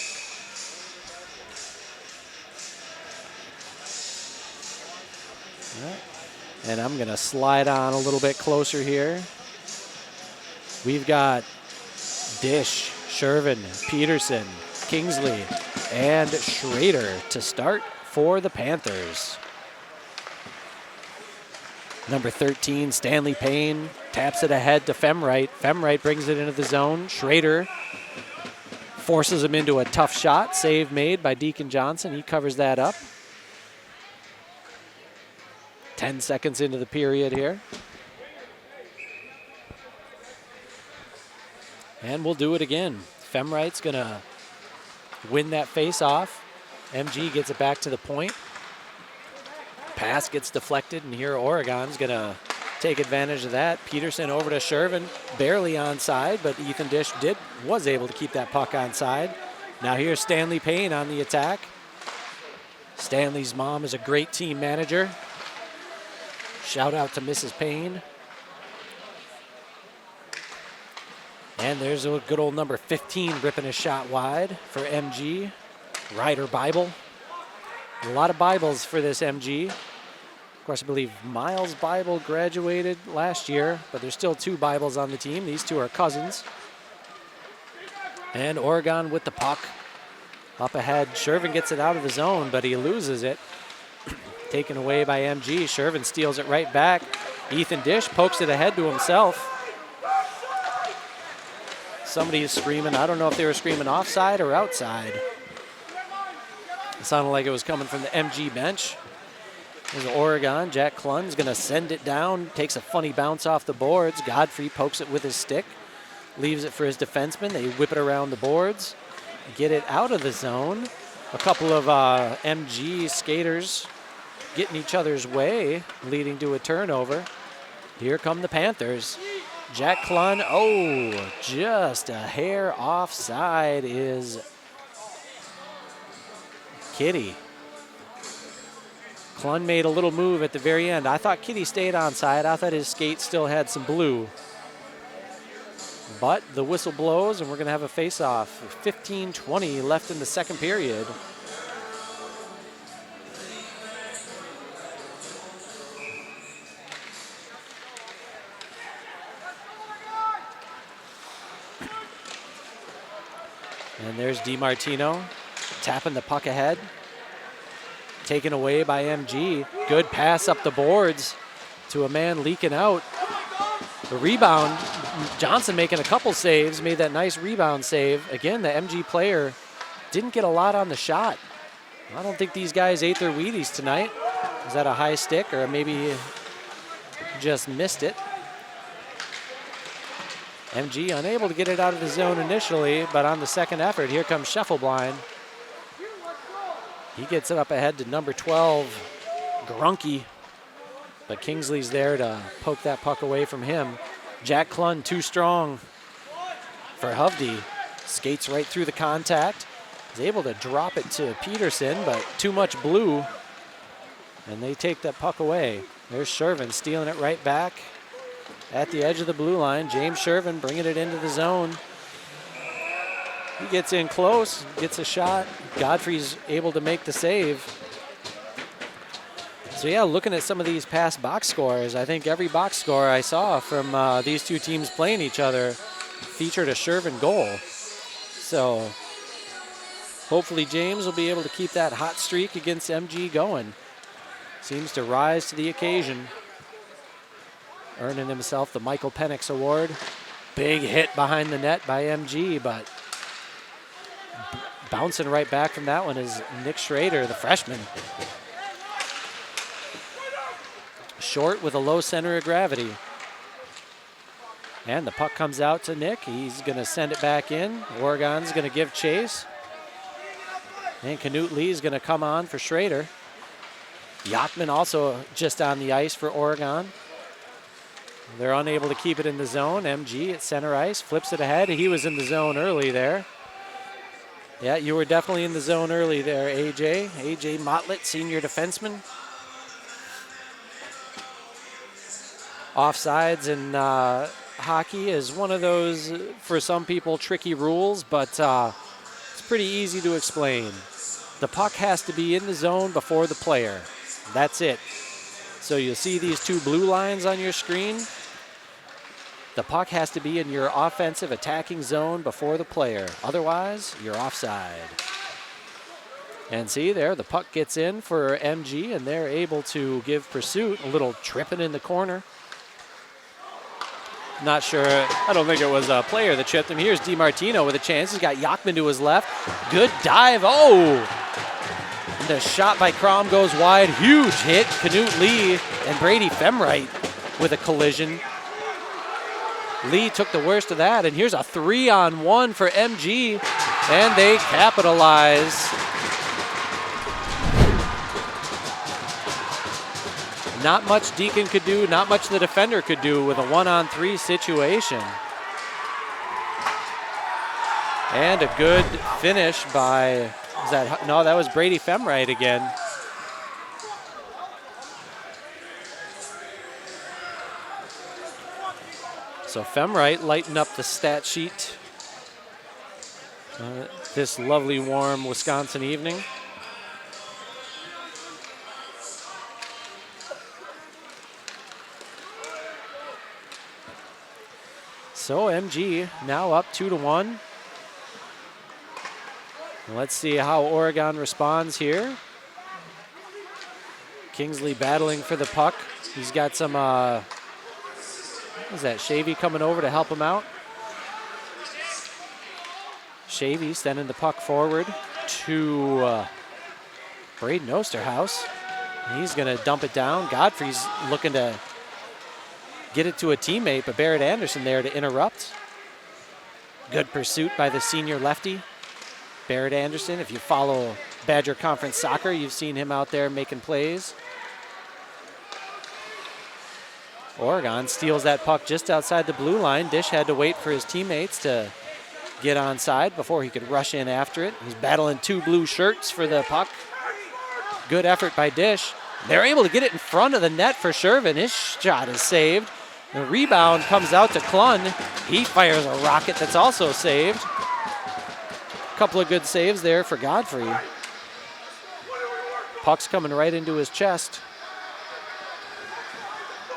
And I'm going to slide on a little bit closer here. We've got Dish, Shervin, Peterson, Kingsley, and Schrader to start for the Panthers. Number 13, Stanley Payne, taps it ahead to Femwright. Femwright brings it into the zone. Schrader forces him into a tough shot. Save made by Deacon Johnson. He covers that up. 10 seconds into the period here. And we'll do it again. Femwright's going to win that face-off. MG gets it back to the point. Pass gets deflected, and here Oregon's going to take advantage of that. Peterson over to Shervin, barely onside, but Ethan Dish was able to keep that puck onside. Now here's Stanley Payne on the attack. Stanley's mom is a great team manager. Shout out to Mrs. Payne. And there's a good old number 15 ripping a shot wide for MG. Ryder Bible. A lot of Bibles for this MG. Of course, I believe Miles Bible graduated last year, but there's still 2 Bibles on the team. These 2 are cousins. And Oregon with the puck. Up ahead, Shervin gets it out of the zone, but he loses it. Taken away by MG. Shervin steals it right back. Ethan Dish pokes it ahead to himself. Somebody is screaming. I don't know if they were screaming offside or outside. It sounded like it was coming from the MG bench. There's Oregon. Jack Klun's going to send it down. Takes a funny bounce off the boards. Godfrey pokes it with his stick. Leaves it for his defenseman. They whip it around the boards. Get it out of the zone. A couple of MG skaters getting each other's way, leading to a turnover. Here come the Panthers. Jack Klun, just a hair offside is Kitty. Klun made a little move at the very end. I thought Kitty stayed onside. I thought his skate still had some blue. But the whistle blows, and we're going to have a face-off. 15:20 left in the second period. And there's DiMartino tapping the puck ahead. Taken away by MG. Good pass up the boards to a man leaking out. The rebound, Johnson making a couple saves, made that nice rebound save. Again, the MG player didn't get a lot on the shot. I don't think these guys ate their Wheaties tonight. Was that a high stick or maybe just missed it? MG unable to get it out of the zone initially, but on the second effort, here comes Scheffelblind. He gets it up ahead to number 12, Grunke. But Kingsley's there to poke that puck away from him. Jack Klun too strong for Hovde. Skates right through the contact. Is able to drop it to Peterson, but too much blue. And they take that puck away. There's Shervin stealing it right back at the edge of the blue line. James Shervin bringing it into the zone. He gets in close, gets a shot. Godfrey's able to make the save. So yeah, looking at some of these past box scores, I think every box score I saw from these two teams playing each other featured a Shervin goal. So hopefully James will be able to keep that hot streak against MG going. Seems to rise to the occasion. Earning himself the Michael Penix Award. Big hit behind the net by MG, but bouncing right back from that one is Nick Schrader, the freshman. Short with a low center of gravity. And the puck comes out to Nick. He's going to send it back in. Oregon's going to give chase. And Knut Lee is going to come on for Schrader. Yachman also just on the ice for Oregon. They're unable to keep it in the zone. MG at center ice, flips it ahead. He was in the zone early there. Yeah, you were definitely in the zone early there, AJ. AJ Motlett, senior defenseman. Offsides in hockey is one of those, for some people, tricky rules, but it's pretty easy to explain. The puck has to be in the zone before the player. That's it. So you'll see these two blue lines on your screen. The puck has to be in your offensive attacking zone before the player. Otherwise, you're offside. And see there, the puck gets in for MG, and they're able to give pursuit. A little tripping in the corner. Not sure, I don't think it was a player that tripped him. Here's DiMartino with a chance. He's got Yachman to his left. Good dive. Oh! The shot by Crom goes wide. Huge hit. Knut Lee and Brady Femright with a collision. Lee took the worst of that, and here's a 3-on-1 for MG, and they capitalize. Not much Deacon could do, not much the defender could do with a 1-on-3 situation. And a good finish by, that was Brady Femright again. So Femright lighten up the stat sheet this lovely warm Wisconsin evening. So MG now up 2-1. Let's see how Oregon responds here. Kingsley battling for the puck. He's got some, what is that, Shavy coming over to help him out. Shavy sending the puck forward to Braden Osterhaus. He's gonna dump it down. Godfrey's looking to get it to a teammate, but Barrett Anderson there to interrupt. Good pursuit by the senior lefty, Barrett Anderson. If you follow Badger Conference soccer, you've seen him out there making plays. Oregon steals that puck just outside the blue line. Dish had to wait for his teammates to get onside before he could rush in after it. He's battling two blue shirts for the puck. Good effort by Dish. They're able to get it in front of the net for Shervin. His shot is saved. The rebound comes out to Klun. He fires a rocket that's also saved. A couple of good saves there for Godfrey. Puck's coming right into his chest.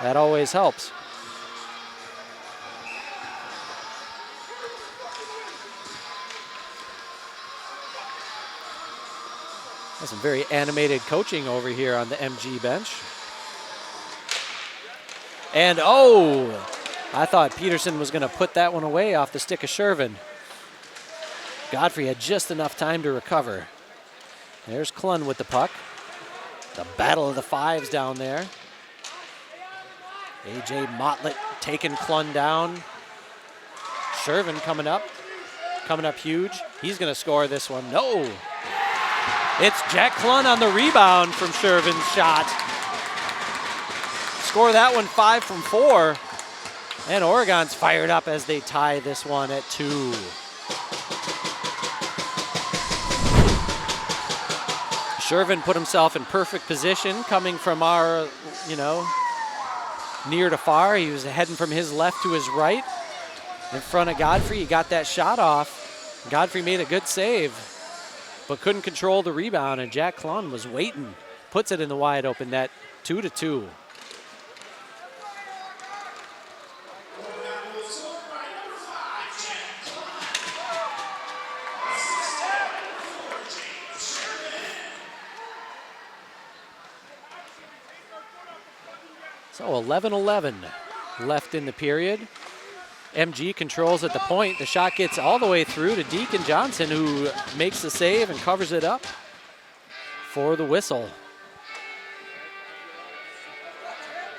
That always helps. That's some very animated coaching over here on the MG bench. And oh, I thought Peterson was going to put that one away off the stick of Shervin. Godfrey had just enough time to recover. There's Klun with the puck. The battle of the fives down there. AJ Motlett taking Klun down. Shervin coming up huge. He's going to score this one. No. It's Jack Klun on the rebound from Shervin's shot. Score that one 5 from 4. And Oregon's fired up as they tie this one at 2. Shervin put himself in perfect position coming from our, near to far. He was heading from his left to his right in front of Godfrey. He got that shot off. Godfrey made a good save, but couldn't control the rebound, and Jack Klun was waiting. Puts it in the wide open net, 2-2. So 11-11 left in the period. MG controls at the point. The shot gets all the way through to Deacon Johnson, who makes the save and covers it up for the whistle.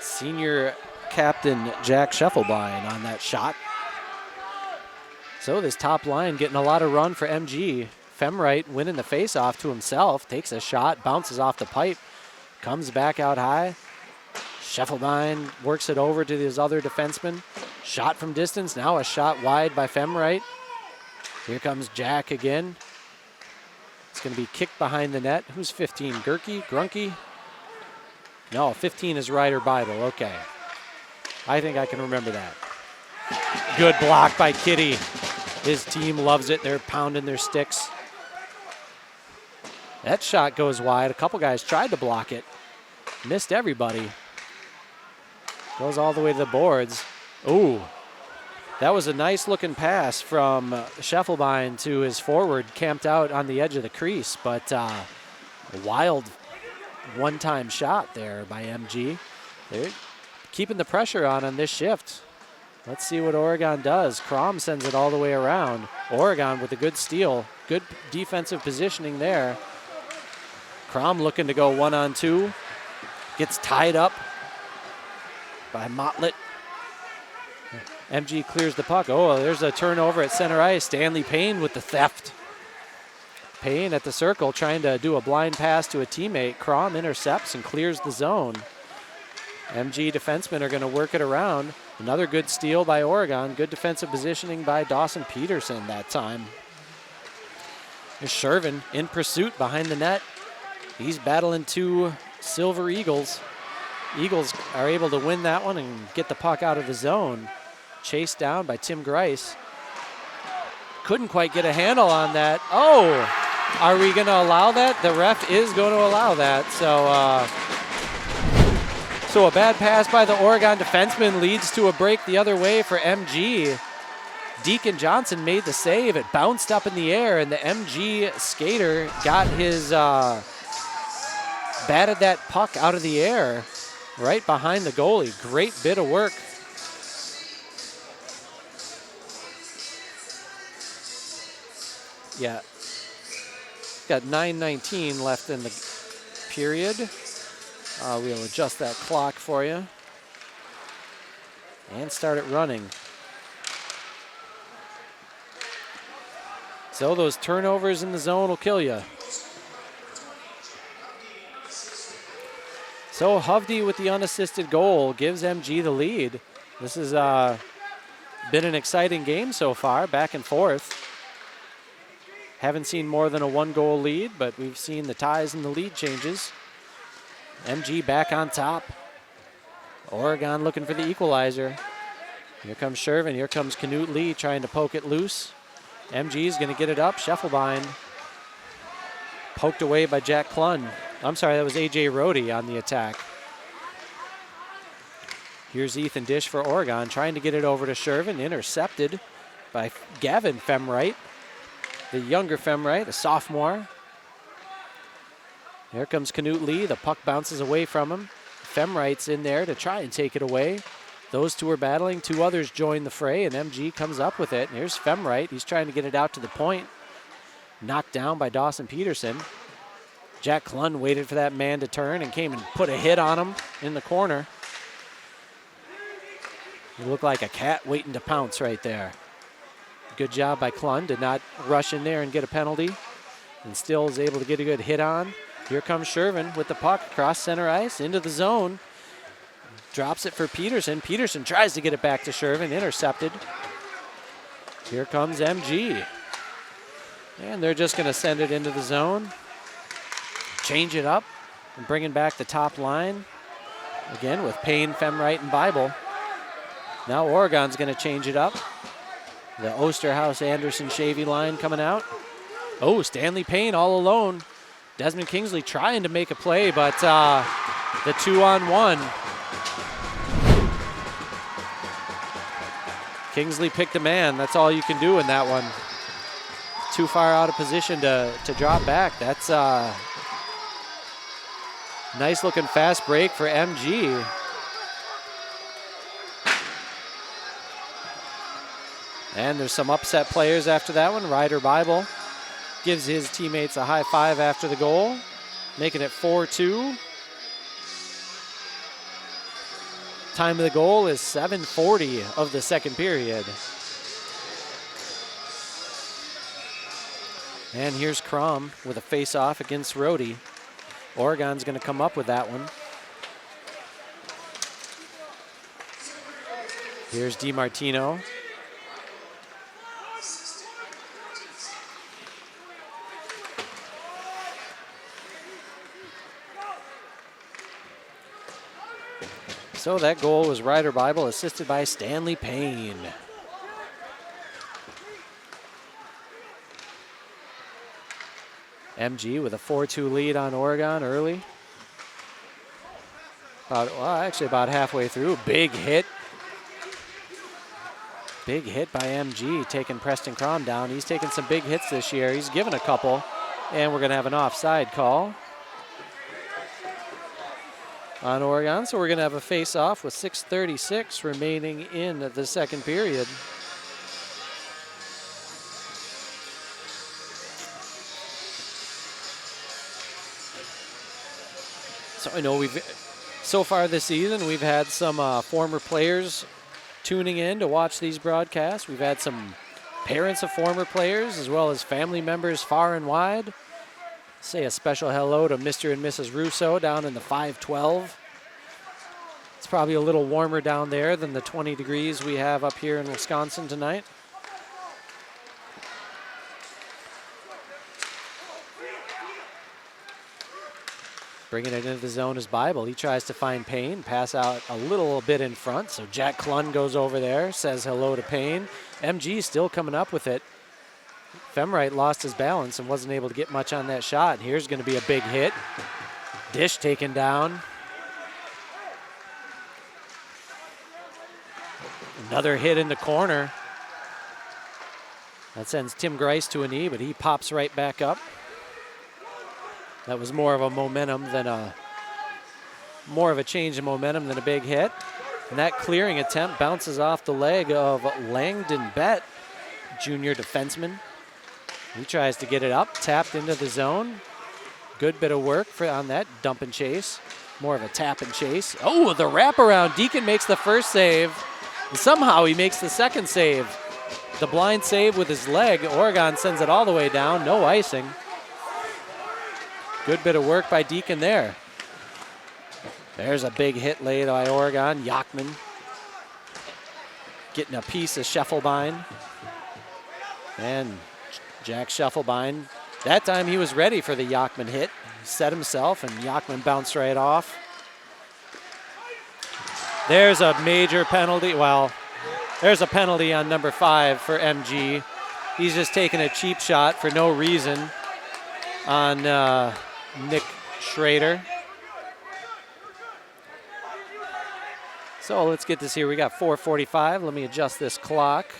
Senior captain Jack Scheffelbein on that shot. So this top line getting a lot of run for MG. Femright winning the face-off to himself. Takes a shot, bounces off the pipe, comes back out high. Scheffelbein works it over to his other defenseman. Shot from distance, now a shot wide by Femright. Here comes Jack again. It's going to be kicked behind the net. Who's 15? Grunke? No, 15 is Ryder Bible. Okay. I think I can remember that. Good block by Kitty. His team loves it. They're pounding their sticks. That shot goes wide. A couple guys tried to block it. Missed everybody. Goes all the way to the boards. Ooh. That was a nice looking pass from Scheffelbein to his forward, camped out on the edge of the crease, but a wild one-time shot there by MG. They're keeping the pressure on this shift. Let's see what Oregon does. Crom sends it all the way around. Oregon with a good steal. Good defensive positioning there. Crom looking to go 1-on-2. Gets tied up by Motlett. MG clears the puck. Oh, there's a turnover at center ice. Stanley Payne with the theft. Payne at the circle trying to do a blind pass to a teammate. Crom intercepts and clears the zone. MG defensemen are going to work it around. Another good steal by Oregon. Good defensive positioning by Dawson Peterson that time. Here's Shervin in pursuit behind the net. He's battling two Silver Eagles. Eagles are able to win that one and get the puck out of the zone. Chased down by Tim Grice. Couldn't quite get a handle on that. Oh, are we going to allow that? The ref is going to allow that. So a bad pass by the Oregon defenseman leads to a break the other way for MG. Deacon Johnson made the save. It bounced up in the air, and the MG skater got his, batted that puck out of the air right behind the goalie. Great bit of work. Yeah, got 9:19 left in the period. We'll adjust that clock for you and start it running. So those turnovers in the zone will kill you. So Hovde with the unassisted goal gives MG the lead. This has been an exciting game so far, back and forth. Haven't seen more than a one-goal lead, but we've seen the ties and the lead changes. MG back on top. Oregon looking for the equalizer. Here comes Shervin. Here comes Knut Lee trying to poke it loose. MG's going to get it up. Scheffelbein poked away by Jack Klund. I'm sorry, that was A.J. Rohde on the attack. Here's Ethan Dish for Oregon trying to get it over to Shervin. Intercepted by Gavin Femright. The younger Femright, a sophomore. Here comes Knut Lee. The puck bounces away from him. Femright's in there to try and take it away. Those two are battling. Two others join the fray, and MG comes up with it. And here's Femright. He's trying to get it out to the point. Knocked down by Dawson Peterson. Jack Klund waited for that man to turn and came and put a hit on him in the corner. He looked like a cat waiting to pounce right there. Good job by Klund. Did not rush in there and get a penalty. And still is able to get a good hit on. Here comes Shervin with the puck across center ice into the zone. Drops it for Peterson. Peterson tries to get it back to Shervin. Intercepted. Here comes MG. And they're just going to send it into the zone. Change it up. And bringing back the top line. Again with Payne, Femright, and Bible. Now Oregon's going to change it up. The Osterhaus, Anderson, Shavy line coming out. Oh, Stanley Payne all alone. Desmond Kingsley trying to make a play, but the 2-on-1. Kingsley picked a man. That's all you can do in that one. Too far out of position to drop back. That's a nice looking fast break for MG. And there's some upset players after that one. Ryder Bible gives his teammates a high five after the goal, making it 4-2. Time of the goal is 7:40 of the second period. And here's Crom with a face-off against Rhodey. Oregon's going to come up with that one. Here's DiMartino. So that goal was Ryder Bible, assisted by Stanley Payne. MG with a 4-2 lead on Oregon early. Actually about halfway through. Big hit. Big hit by MG, taking Preston Crom down. He's taken some big hits this year. He's given a couple, and we're going to have an offside call on Oregon. So we're going to have a face-off with 6:36 remaining in the second period. So I know so far this season, we've had some former players tuning in to watch these broadcasts. We've had some parents of former players as well as family members far and wide. Say a special hello to Mr. and Mrs. Russo down in the 512. It's probably a little warmer down there than the 20 degrees we have up here in Wisconsin tonight. Bringing it into the zone is Bible. He tries to find Payne, pass out a little bit in front. So Jack Klun goes over there, says hello to Payne. MG still coming up with it. Femwright lost his balance and wasn't able to get much on that shot. Here's going to be a big hit. Dish taken down. Another hit in the corner. That sends Tim Grice to a knee, but he pops right back up. That was more of a change in momentum than a big hit. And that clearing attempt bounces off the leg of Langdon Bett, junior defenseman. He tries to get it up, tapped into the zone. Good bit of work on that dump and chase. More of a tap and chase. Oh, the wraparound. Deacon makes the first save. And somehow he makes the second save. The blind save with his leg. Oregon sends it all the way down. No icing. Good bit of work by Deacon there. There's a big hit laid by Oregon. Yachman getting a piece of Scheffelbein. And Jack Scheffelbein, that time he was ready for the Yachman hit. He set himself and Yachman bounced right off. There's a major penalty. Well, there's a penalty on number 5 for MG. He's just taking a cheap shot for no reason on Nick Schrader. So let's get this here. We got 4:45. Let me adjust this clock.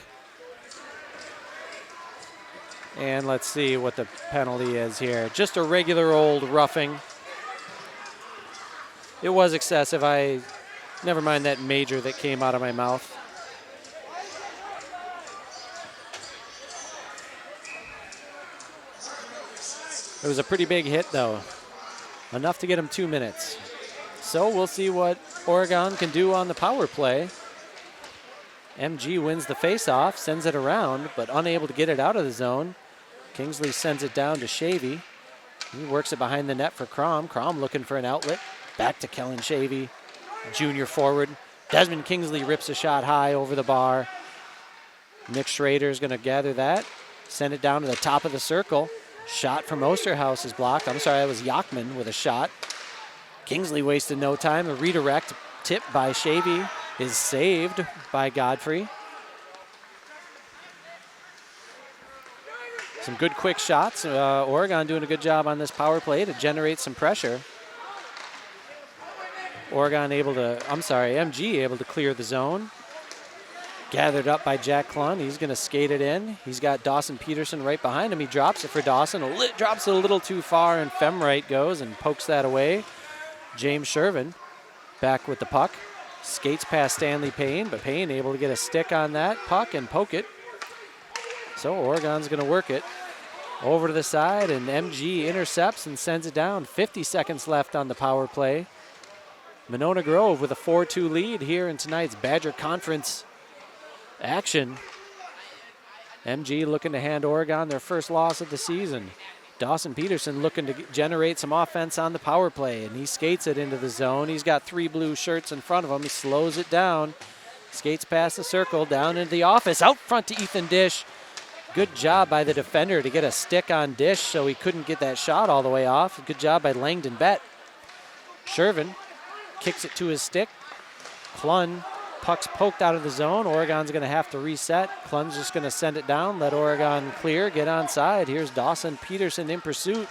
And let's see what the penalty is here. Just a regular old roughing. It was excessive. Never mind that major that came out of my mouth. It was a pretty big hit, though. Enough to get him 2 minutes. So we'll see what Oregon can do on the power play. MG wins the faceoff, sends it around, but unable to get it out of the zone. Kingsley sends it down to Shavy. He works it behind the net for Crom. Crom looking for an outlet. Back to Kellen Shavy, junior forward. Desmond Kingsley rips a shot high over the bar. Nick Schrader is going to gather that, send it down to the top of the circle. Shot from Osterhaus is blocked. I'm sorry, that was Yachman with a shot. Kingsley wasted no time. A redirect tip by Shavy is saved by Godfrey. Some good quick shots. Oregon doing a good job on this power play to generate some pressure. MG able to clear the zone. Gathered up by Jack Klun. He's going to skate it in. He's got Dawson Peterson right behind him. He drops it for Dawson. Drops it a little too far, and Femwright goes and pokes that away. James Shervin back with the puck. Skates past Stanley Payne, but Payne able to get a stick on that puck and poke it. So Oregon's going to work it over to the side, and MG intercepts and sends it down. 50 seconds left on the power play. Monona Grove with a 4-2 lead here in tonight's Badger Conference action. MG looking to hand Oregon their first loss of the season. Dawson Peterson looking to generate some offense on the power play, and he skates it into the zone. He's got 3 blue shirts in front of him. He slows it down, skates past the circle, down into the office, out front to Ethan Dish. Good job by the defender to get a stick on Dish so he couldn't get that shot all the way off. Good job by Langdon Bett. Shervin kicks it to his stick. Klun, puck's poked out of the zone. Oregon's going to have to reset. Klun's just going to send it down, let Oregon clear, get onside. Here's Dawson Peterson in pursuit.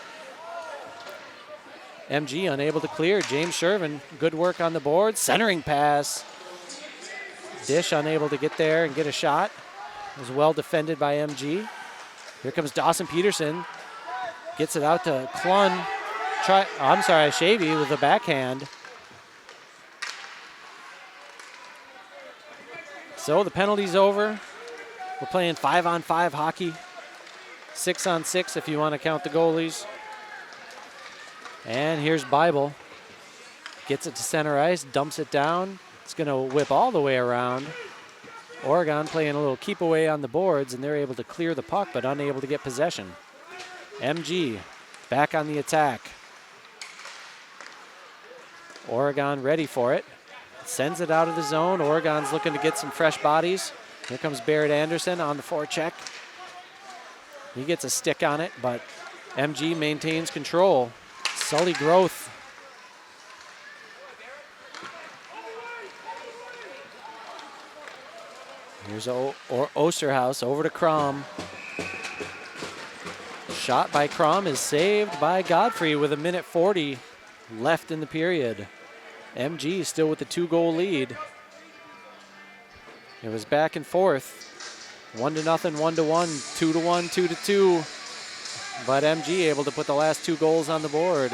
MG unable to clear. James Shervin, good work on the board. Centering pass. Dish unable to get there and get a shot. It was well defended by MG. Here comes Dawson Peterson. Gets it out to Klun. Shavy with a backhand. So the penalty's over. We're playing 5-on-5 hockey. 6-on-6 if you want to count the goalies. And here's Bible. Gets it to center ice, dumps it down. It's going to whip all the way around. Oregon playing a little keep away on the boards, and they're able to clear the puck but unable to get possession. MG back on the attack. Oregon ready for it. Sends it out of the zone. Oregon's looking to get some fresh bodies. Here comes Barrett Anderson on the forecheck. He gets a stick on it, but MG maintains control. Sully Groth. Here's Osterhaus over to Crom. Shot by Crom is saved by Godfrey with 1:40 left in the period. MG still with the 2-goal lead. It was back and forth. 1-0, 1-1, 2-1, 2-2. But MG able to put the last 2 goals on the board.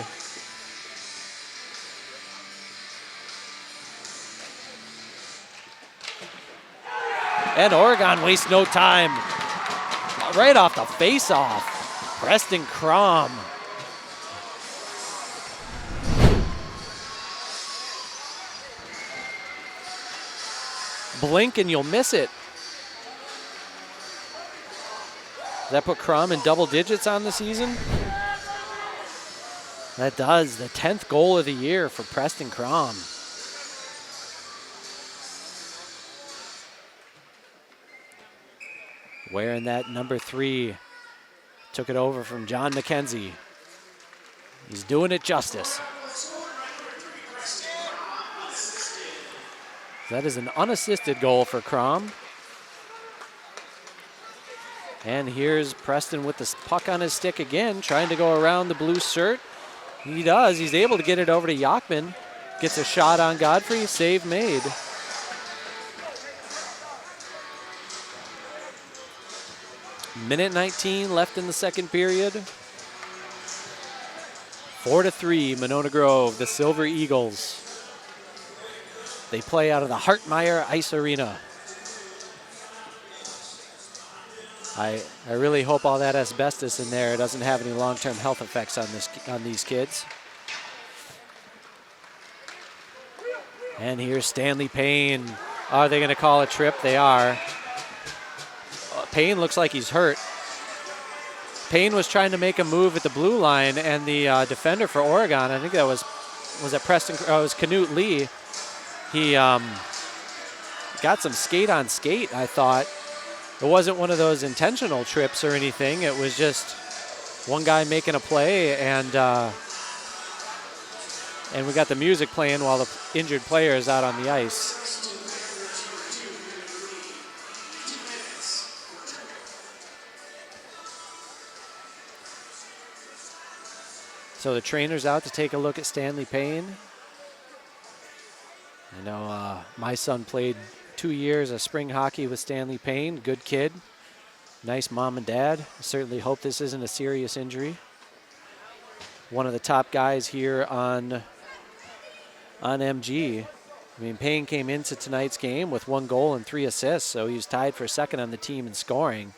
And Oregon wastes no time. Right off the face-off. Preston Crom. Blink and you'll miss it. Does that put Crom in double digits on the season? That does. The 10th goal of the year for Preston Crom. Wearing that number 3. Took it over from John McKenzie. He's doing it justice. That is an unassisted goal for Crom. And here's Preston with the puck on his stick again, trying to go around the blue shirt. He does. He's able to get it over to Yachman. Gets a shot on Godfrey. Save made. Minute 19 left in the second period. 4-3, Monona Grove, the Silver Eagles. They play out of the Hartmeyer Ice Arena. I really hope all that asbestos in there doesn't have any long-term health effects on these kids. And here's Stanley Payne. Are they going to call a trip? They are. Payne looks like he's hurt. Payne was trying to make a move at the blue line, and the defender for Oregon, I think that was it Preston? Oh, it was Canute Lee. He got some skate on skate, I thought. It wasn't one of those intentional trips or anything. It was just one guy making a play, and we got the music playing while the injured player is out on the ice. So the trainer's out to take a look at Stanley Payne. I know my son played 2 years of spring hockey with Stanley Payne. Good kid. Nice mom and dad. I certainly hope this isn't a serious injury. One of the top guys here on MG. I mean, Payne came into tonight's game with 1 goal and 3 assists, so he's tied for second on the team in scoring.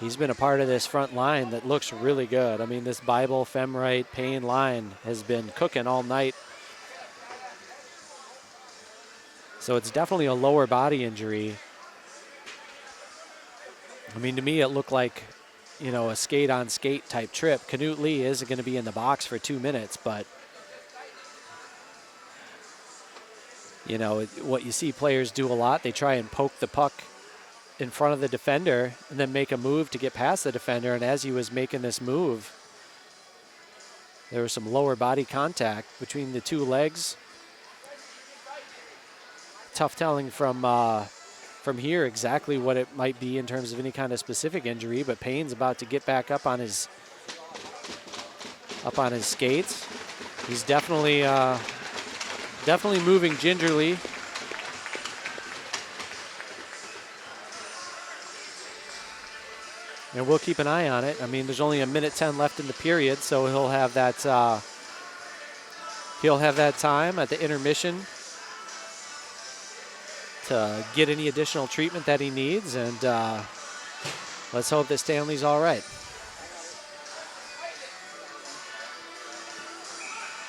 He's been a part of this front line that looks really good. I mean, this Bible, Femwright, Payne line has been cooking all night. So it's definitely a lower body injury. I mean, to me, it looked like, a skate-on-skate type trip. Canute Lee is going to be in the box for 2 minutes, but, what you see players do a lot, they try and poke the puck in front of the defender and then make a move to get past the defender. And as he was making this move, there was some lower body contact between the two legs. Tough telling from here exactly what it might be in terms of any kind of specific injury, but Payne's about to get back up on his skates. He's definitely moving gingerly. And we'll keep an eye on it. I mean, there's only 1:10 left in the period, so he'll have that time at the intermission to get any additional treatment that he needs, and let's hope that Stanley's all right.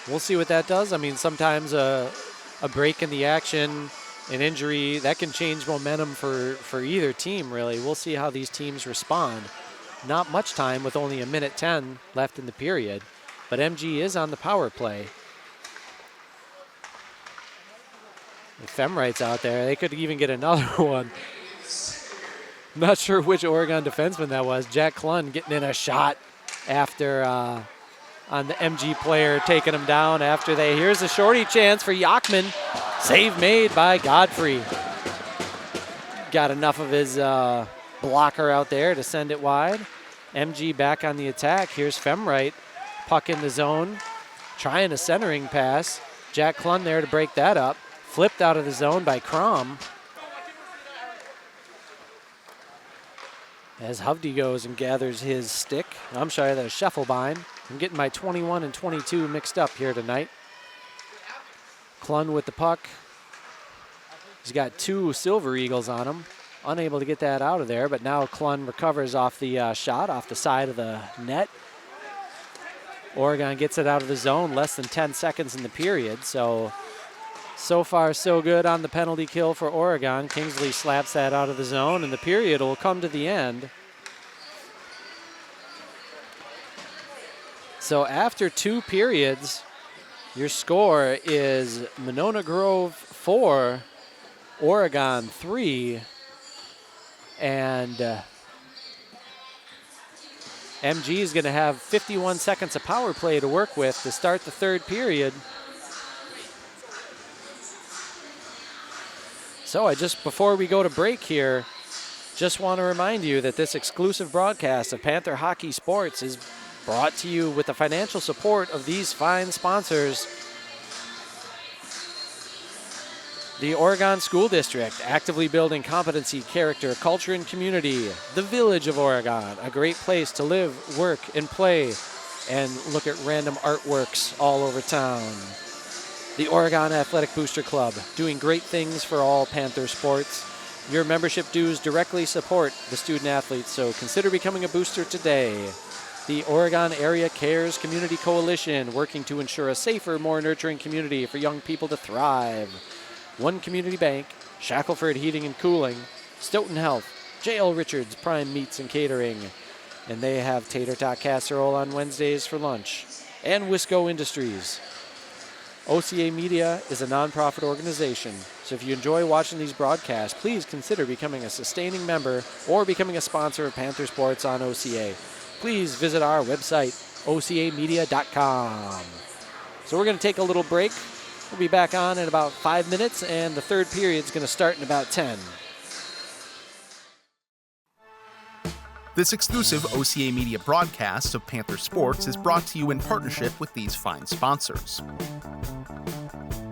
We'll see what that does. I mean, sometimes a break in the action, an injury, that can change momentum for either team, really. We'll see how these teams respond. Not much time with only 1:10 left in the period, but MG is on the power play. If Femwright's out there, they could even get another one. Not sure which Oregon defenseman that was. Jack Klun getting in a shot after on the MG player, taking him down after they. Here's a shorty chance for Yachman. Save made by Godfrey. Got enough of his blocker out there to send it wide. MG back on the attack. Here's Femwright. Puck in the zone. Trying a centering pass. Jack Klun there to break that up. Flipped out of the zone by Crom. As Hovde goes and gathers his stick. I'm sorry, that was Scheffelbein. I'm getting my 21 and 22 mixed up here tonight. Klun with the puck. He's got 2 Silver Eagles on him. Unable to get that out of there, but now Klun recovers off the shot off the side of the net. Oregon gets it out of the zone, less than 10 seconds in the period, so far so good on the penalty kill for Oregon. Kingsley slaps that out of the zone, and the period will come to the end. So after 2 periods, your score is Monona Grove 4, Oregon 3, and MG is going to have 51 seconds of power play to work with to start the 3rd period. So before we go to break here, just want to remind you that this exclusive broadcast of Panther Hockey Sports is brought to you with the financial support of these fine sponsors. The Oregon School District, actively building competency, character, culture, and community. The Village of Oregon, a great place to live, work, and play, and look at random artworks all over town. The Oregon Athletic Booster Club, doing great things for all Panther sports. Your membership dues directly support the student athletes, so consider becoming a booster today. The Oregon Area Cares Community Coalition, working to ensure a safer, more nurturing community for young people to thrive. One Community Bank, Shackelford Heating and Cooling, Stoughton Health, J.L. Richards Prime Meats and Catering, and they have tater tot casserole on Wednesdays for lunch, and Wisco Industries. OCA Media is a nonprofit organization, so if you enjoy watching these broadcasts, please consider becoming a sustaining member or becoming a sponsor of Panther Sports on OCA. Please visit our website, ocamedia.com. So we're going to take a little break. We'll be back on in about 5 minutes, and the 3rd period is going to start in about 10. This exclusive OCA Media broadcast of Panther Sports is brought to you in partnership with these fine sponsors.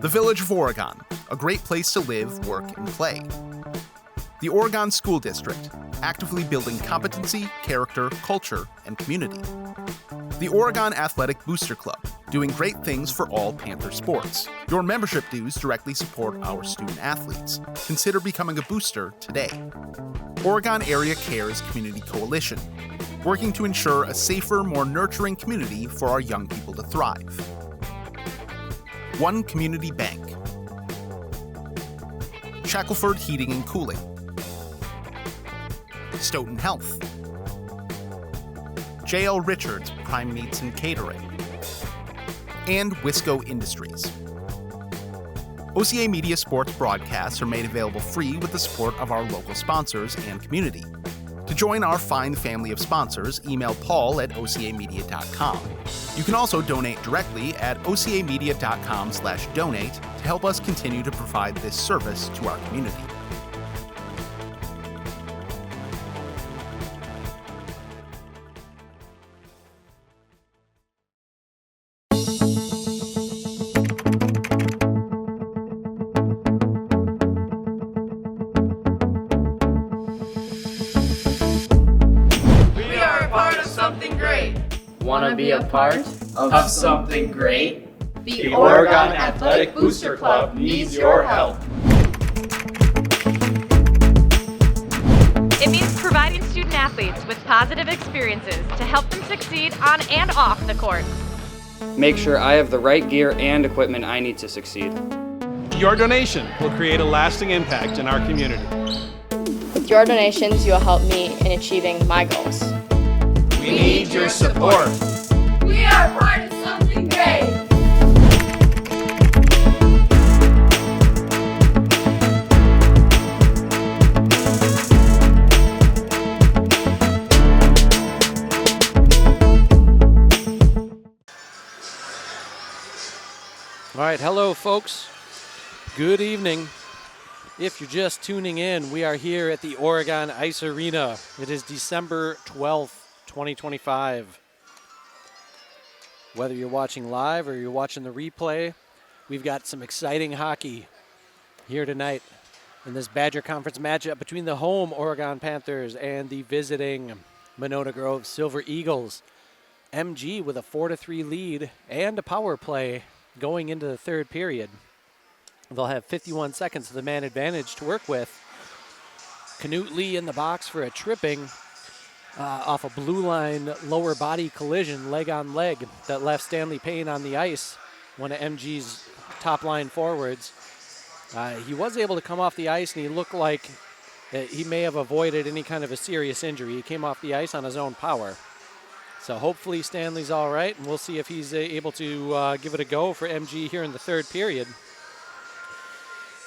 The Village of Oregon, a great place to live, work, and play. The Oregon School District, actively building competency, character, culture, and community. The Oregon Athletic Booster Club, doing great things for all Panther sports. Your membership dues directly support our student athletes. Consider becoming a booster today. Oregon Area Cares Community Coalition, working to ensure a safer, more nurturing community for our young people to thrive. One Community Bank. Shackelford Heating and Cooling. Stoughton Health, J.L. Richards Prime Meats and Catering, and Wisco Industries. OCA Media sports broadcasts are made available free with the support of our local sponsors and community. To join our fine family of sponsors, email Paul at ocamedia.com. You can also donate directly at ocamedia.com/donate to help us continue to provide this service to our community. Want to be a part of something great? The Oregon Athletic Booster Club needs your help. It means providing student athletes with positive experiences to help them succeed on and off the court. Make sure I have the right gear and equipment I need to succeed. Your donation will create a lasting impact in our community. With your donations, you will help me in achieving my goals. We need your support. We are part of something great. All right, hello folks. Good evening. If you're just tuning in, we are here at the Oregon Ice Arena. It is December 12th, 2025. Whether you're watching live or you're watching the replay, we've got some exciting hockey here tonight in this Badger Conference matchup between the home Oregon Panthers and the visiting Monona Grove Silver Eagles. MG with a 4-3 lead and a power play going into the third period. They'll have 51 seconds of the man advantage to work with. Knute Lee in the box for a tripping off a blue line lower body collision, leg on leg, that left Stanley Payne on the ice, one of MG's top line forwards. He was able to come off the ice, and he looked like he may have avoided any kind of a serious injury. He came off the ice on his own power. So hopefully Stanley's all right, and we'll see if he's able to give it a go for MG here in the third period.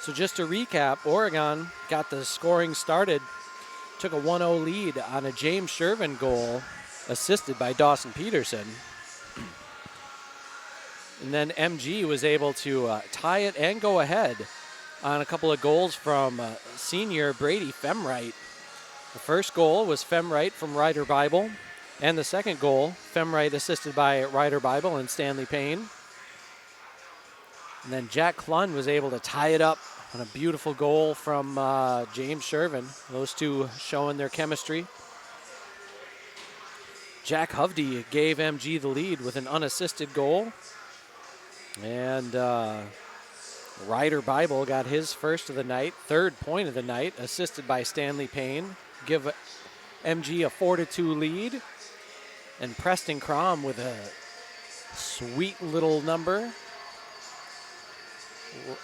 So just to recap, Oregon got the scoring started, took a 1-0 lead on a James Shervin goal, assisted by Dawson Peterson. And then MG was able to tie it and go ahead on a couple of goals from senior Brady Femwright. The first goal was Femwright from Ryder Bible, and the second goal, Femwright assisted by Ryder Bible and Stanley Payne. And then Jack Klund was able to tie it up on a beautiful goal from James Shervin. Those two showing their chemistry. Jack Hovde gave MG the lead with an unassisted goal. And Ryder Bible got his first of the night, third point of the night, assisted by Stanley Payne. Give MG a 4-2 lead. And Preston Crom with a sweet little number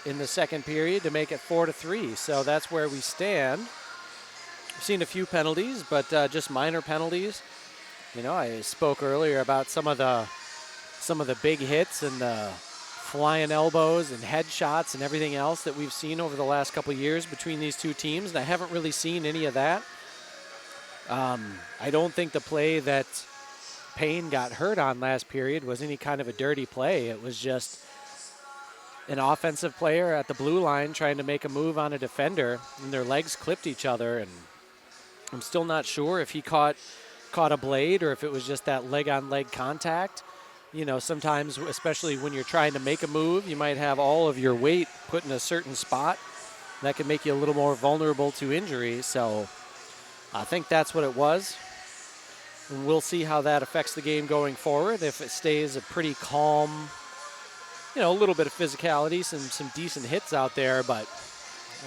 in the second period to make it 4-3. So that's where we stand. We've seen a few penalties, but just minor penalties. You know, I spoke earlier about some of the big hits and the flying elbows and headshots and everything else that we've seen over the last couple of years between these two teams, and I haven't really seen any of that. I don't think the play that Payne got hurt on last period was any kind of a dirty play. It was just an offensive player at the blue line trying to make a move on a defender, and their legs clipped each other, and I'm still not sure if he caught a blade or if it was just that leg-on-leg contact. You know, sometimes, especially when you're trying to make a move, you might have all of your weight put in a certain spot. That can make you a little more vulnerable to injury, so I think that's what it was. And we'll see how that affects the game going forward. If it stays a pretty calm, you know, a little bit of physicality, some decent hits out there, but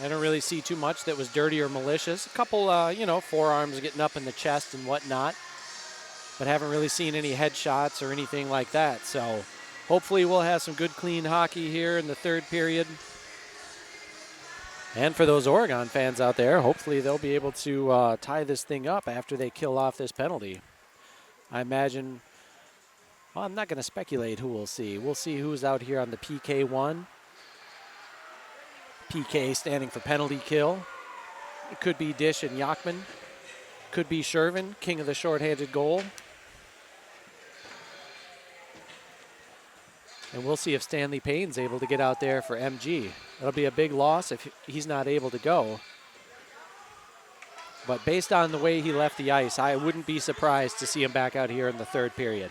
I don't really see too much that was dirty or malicious. A couple, forearms getting up in the chest and whatnot, but haven't really seen any headshots or anything like that. So hopefully we'll have some good, clean hockey here in the third period. And for those Oregon fans out there, hopefully they'll be able to tie this thing up after they kill off this penalty. I imagine, well, I'm not going to speculate who we'll see. We'll see who's out here on the PK one. PK standing for penalty kill. It could be Dish and Yachman. Could be Shervin, king of the shorthanded goal. And we'll see if Stanley Payne's able to get out there for MG. That'll be a big loss if he's not able to go. But based on the way he left the ice, I wouldn't be surprised to see him back out here in the third period.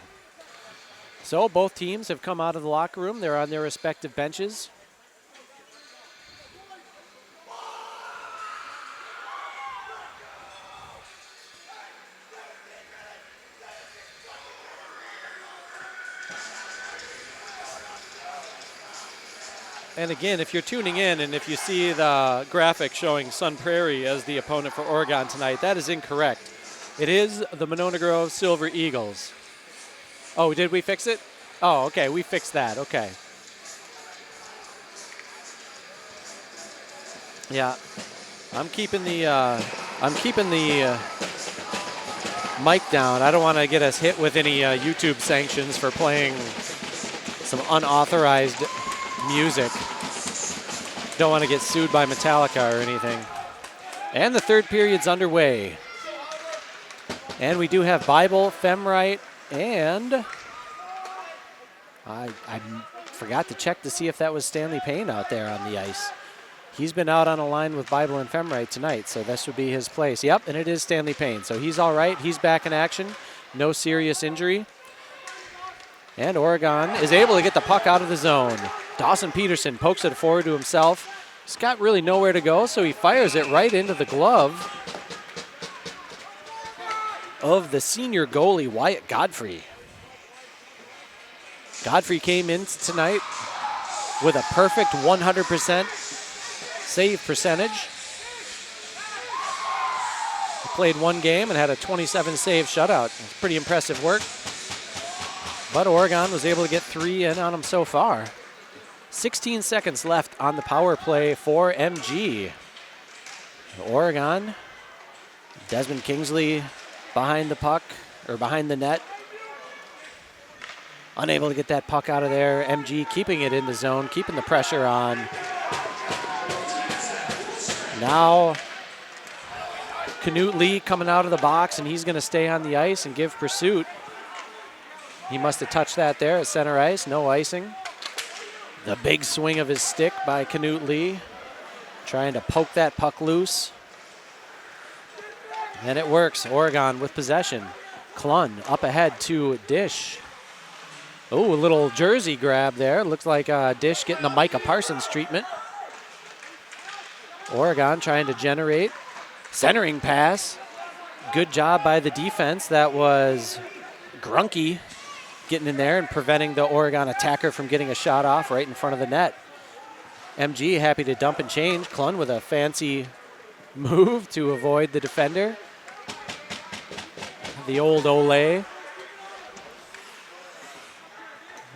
So both teams have come out of the locker room. They're on their respective benches. And again, if you're tuning in and if you see the graphic showing Sun Prairie as the opponent for Oregon tonight, that is incorrect. It is the Monona Grove Silver Eagles. Oh, did we fix it? Oh, okay, we fixed that. Okay. Yeah, I'm keeping the mic down. I don't want to get us hit with any YouTube sanctions for playing some unauthorized music. Don't want to get sued by Metallica or anything. And the third period's underway. And we do have Bible, Femrite, and I forgot to check to see if that was Stanley Payne out there on the ice. He's been out on a line with Bible and Femrite tonight, so this would be his place. Yep, and it is Stanley Payne. So he's all right. He's back in action. No serious injury. And Oregon is able to get the puck out of the zone. Dawson Peterson pokes it forward to himself. He's got really nowhere to go, so he fires it right into the glove of the senior goalie, Wyatt Godfrey. Godfrey came in tonight with a perfect 100% save percentage. He played one game and had a 27 save shutout. It's pretty impressive work. But Oregon was able to get 3 in on him so far. 16 seconds left on the power play for MG. Oregon, Desmond Kingsley behind the puck, or behind the net. Unable to get that puck out of there. MG keeping it in the zone, keeping the pressure on. Now, Canute Lee coming out of the box, and he's going to stay on the ice and give pursuit. He must have touched that there at center ice, no icing. The big swing of his stick by Canute Lee, trying to poke that puck loose. And it works. Oregon with possession. Klun up ahead to Dish. Oh, a little jersey grab there. Looks like Dish getting the Micah Parsons treatment. Oregon trying to generate. Centering pass. Good job by the defense. That was Grunke getting in there and preventing the Oregon attacker from getting a shot off right in front of the net. MG happy to dump and change. Klun with a fancy move to avoid the defender. The old Ole.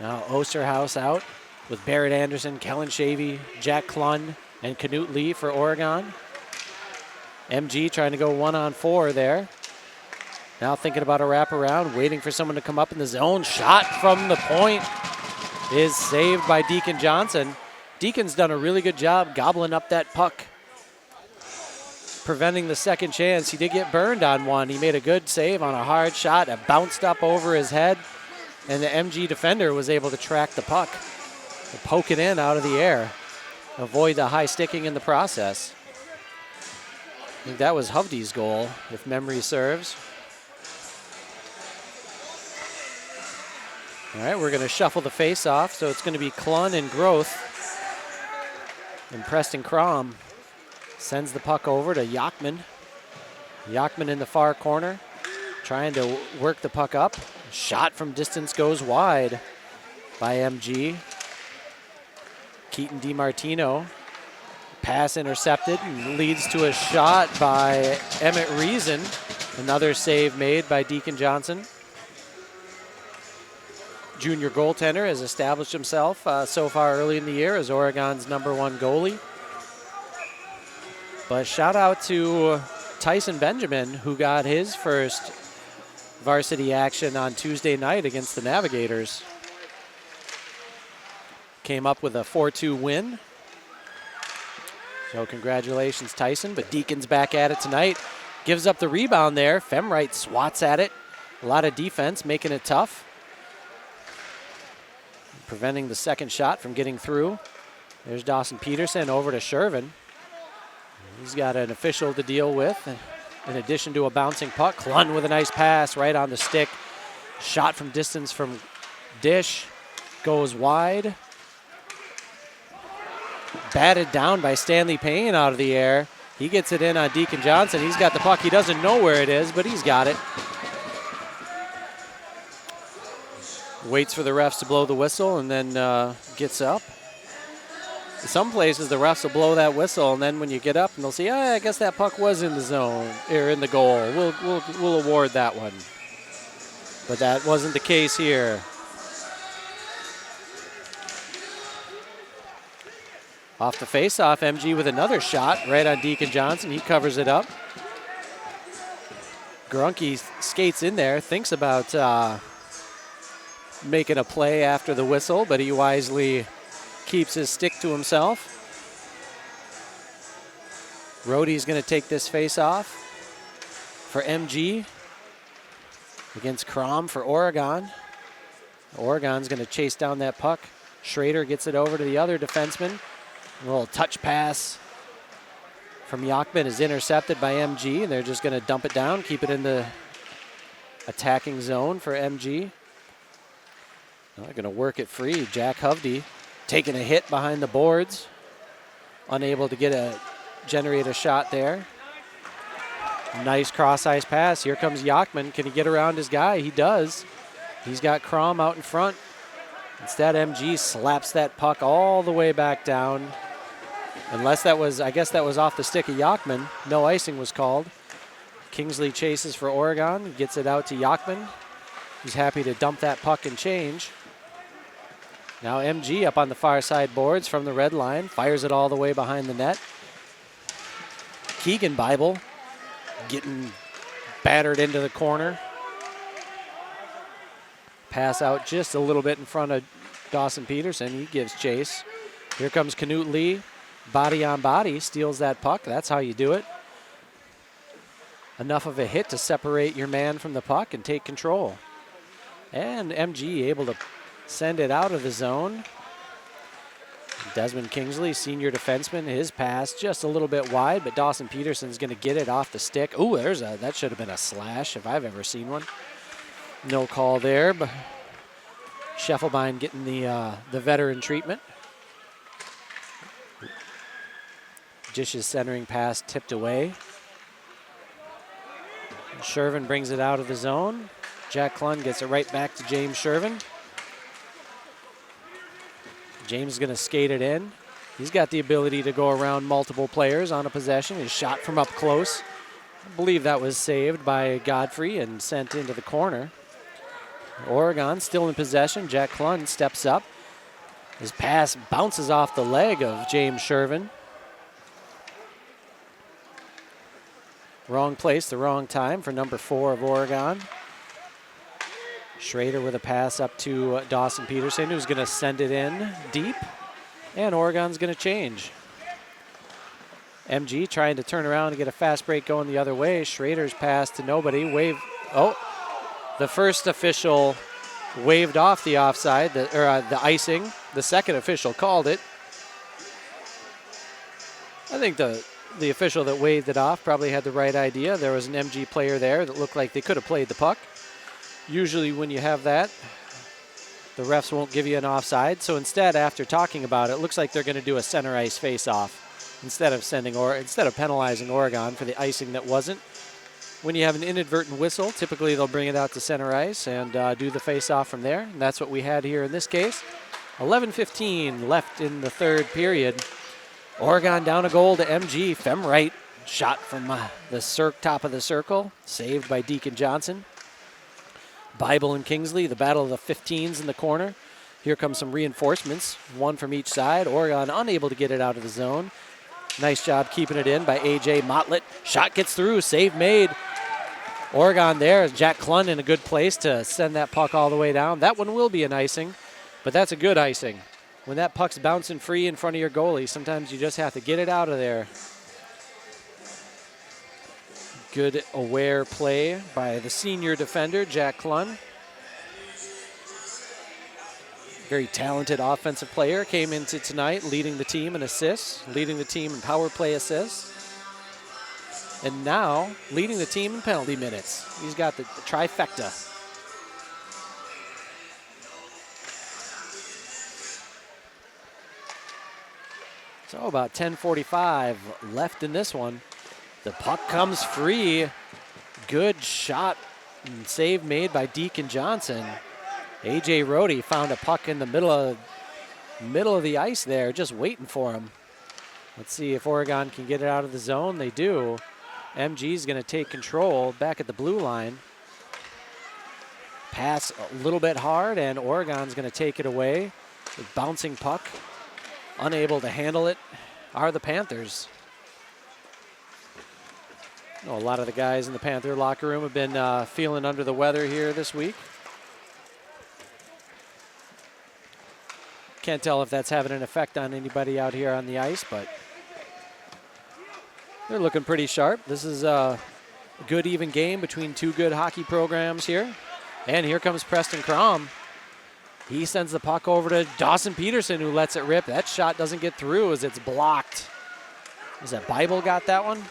Now Osterhaus out with Barrett Anderson, Kellen Shavy, Jack Klun, and Canute Lee for Oregon. MG trying to go 1-on-4 there. Now thinking about a wraparound, waiting for someone to come up in the zone. Shot from the point is saved by Deacon Johnson. Deacon's done a really good job gobbling up that puck, preventing the second chance. He did get burned on one. He made a good save on a hard shot. It bounced up over his head, and the MG defender was able to track the puck, to poke it in out of the air, avoid the high sticking in the process. I think that was Hovde's goal, if memory serves. All right, we're going to shuffle the face-off, so it's going to be Klun and Groth. And Preston Crom sends the puck over to Yachman. Yachman in the far corner, trying to work the puck up. Shot from distance goes wide by MG. Keaton DiMartino. Pass intercepted and leads to a shot by Emmett Reason. Another save made by Deacon Johnson. Junior goaltender has established himself so far early in the year as Oregon's #1 goalie. But shout out to Tyson Benjamin, who got his first varsity action on Tuesday night against the Navigators. Came up with a 4-2 win. So congratulations, Tyson. But Deacon's back at it tonight. Gives up the rebound there. Femright swats at it. A lot of defense, making it tough. Preventing the second shot from getting through. There's Dawson Peterson over to Shervin. He's got an official to deal with. In addition to a bouncing puck, Klun with a nice pass right on the stick. Shot from distance from Dish. Goes wide. Batted down by Stanley Payne out of the air. He gets it in on Deacon Johnson. He's got the puck. He doesn't know where it is, but he's got it. Waits for the refs to blow the whistle and then gets up. Some places the refs will blow that whistle, and then when you get up and they'll say, I guess that puck was in the zone or in the goal. We'll award that one. But that wasn't the case here. Off the face-off, MG with another shot right on Deacon Johnson. He covers it up. Grunke skates in there, thinks about making a play after the whistle, but he wisely keeps his stick to himself. Rohde's going to take this face-off for MG against Crom for Oregon. Oregon's going to chase down that puck. Schrader gets it over to the other defenseman. A little touch pass from Yachman is intercepted by MG, and they're just going to dump it down, keep it in the attacking zone for MG. They're going to work it free. Jack Hovde taking a hit behind the boards, unable to generate a shot there. Nice cross-ice pass. Here comes Yachman. Can he get around his guy? He does. He's got Crom out in front. Instead, MG slaps that puck all the way back down. Unless that was, I guess that was off the stick of Yachman. No icing was called. Kingsley chases for Oregon, gets it out to Yachman. He's happy to dump that puck and change. Now MG up on the far side boards from the red line, fires it all the way behind the net. Keegan Bible getting battered into the corner. Pass out just a little bit in front of Dawson Peterson. He gives chase. Here comes Knut Lee. Body on body, steals that puck. That's how you do it. Enough of a hit to separate your man from the puck and take control. And MG able to send it out of the zone. Desmond Kingsley, senior defenseman, his pass just a little bit wide, but Dawson Peterson's going to get it off the stick. Ooh, that should have been a slash if I've ever seen one. No call there, but Scheffelbein getting the veteran treatment. Dish's centering pass tipped away. Shervin brings it out of the zone. Jack Klun gets it right back to James Shervin. James is going to skate it in. He's got the ability to go around multiple players on a possession. His shot from up close. I believe that was saved by Godfrey and sent into the corner. Oregon still in possession. Jack Klun steps up. His pass bounces off the leg of James Shervin. Wrong place, the wrong time for number 4 of Oregon. Schrader with a pass up to Dawson Peterson, who's going to send it in deep. And Oregon's going to change. MG trying to turn around and get a fast break going the other way. Schrader's pass to nobody. The first official waved off the offside, the icing. The second official called it. I think the official that waved it off probably had the right idea. There was an MG player there that looked like they could have played the puck. Usually when you have that, the refs won't give you an offside. So instead, after talking about it, it looks like they're going to do a center ice face-off instead of penalizing Oregon for the icing that wasn't. When you have an inadvertent whistle, typically they'll bring it out to center ice and do the face-off from there. And that's what we had here in this case. 11:15 left in the third period. Oregon down a goal to MG. Femright shot from the top of the circle, saved by Deacon Johnson. Bible and Kingsley, the battle of the 15s in the corner. Here comes some reinforcements, one from each side. Oregon unable to get it out of the zone. Nice job keeping it in by A.J. Motlett. Shot gets through, save made. Oregon there. Jack Klun in a good place to send that puck all the way down. That one will be an icing, but that's a good icing. When that puck's bouncing free in front of your goalie, sometimes you just have to get it out of there. Good aware play by the senior defender, Jack Klun. Very talented offensive player, came into tonight leading the team in assists, leading the team in power play assists, and now leading the team in penalty minutes. He's got the trifecta. So about 10:45 left in this one. The puck comes free. Good shot and save made by Deacon Johnson. A.J. Rohde found a puck in the middle of the ice there, just waiting for him. Let's see if Oregon can get it out of the zone. They do. MG's going to take control back at the blue line. Pass a little bit hard, and Oregon's going to take it away. The bouncing puck. Unable to handle it are the Panthers. A lot of the guys in the Panther locker room have been feeling under the weather here this week. Can't tell if that's having an effect on anybody out here on the ice, but they're looking pretty sharp. This is a good even game between two good hockey programs here. And here comes Preston Crom. He sends the puck over to Dawson Peterson, who lets it rip. That shot doesn't get through as it's blocked. Is that Bible got that one?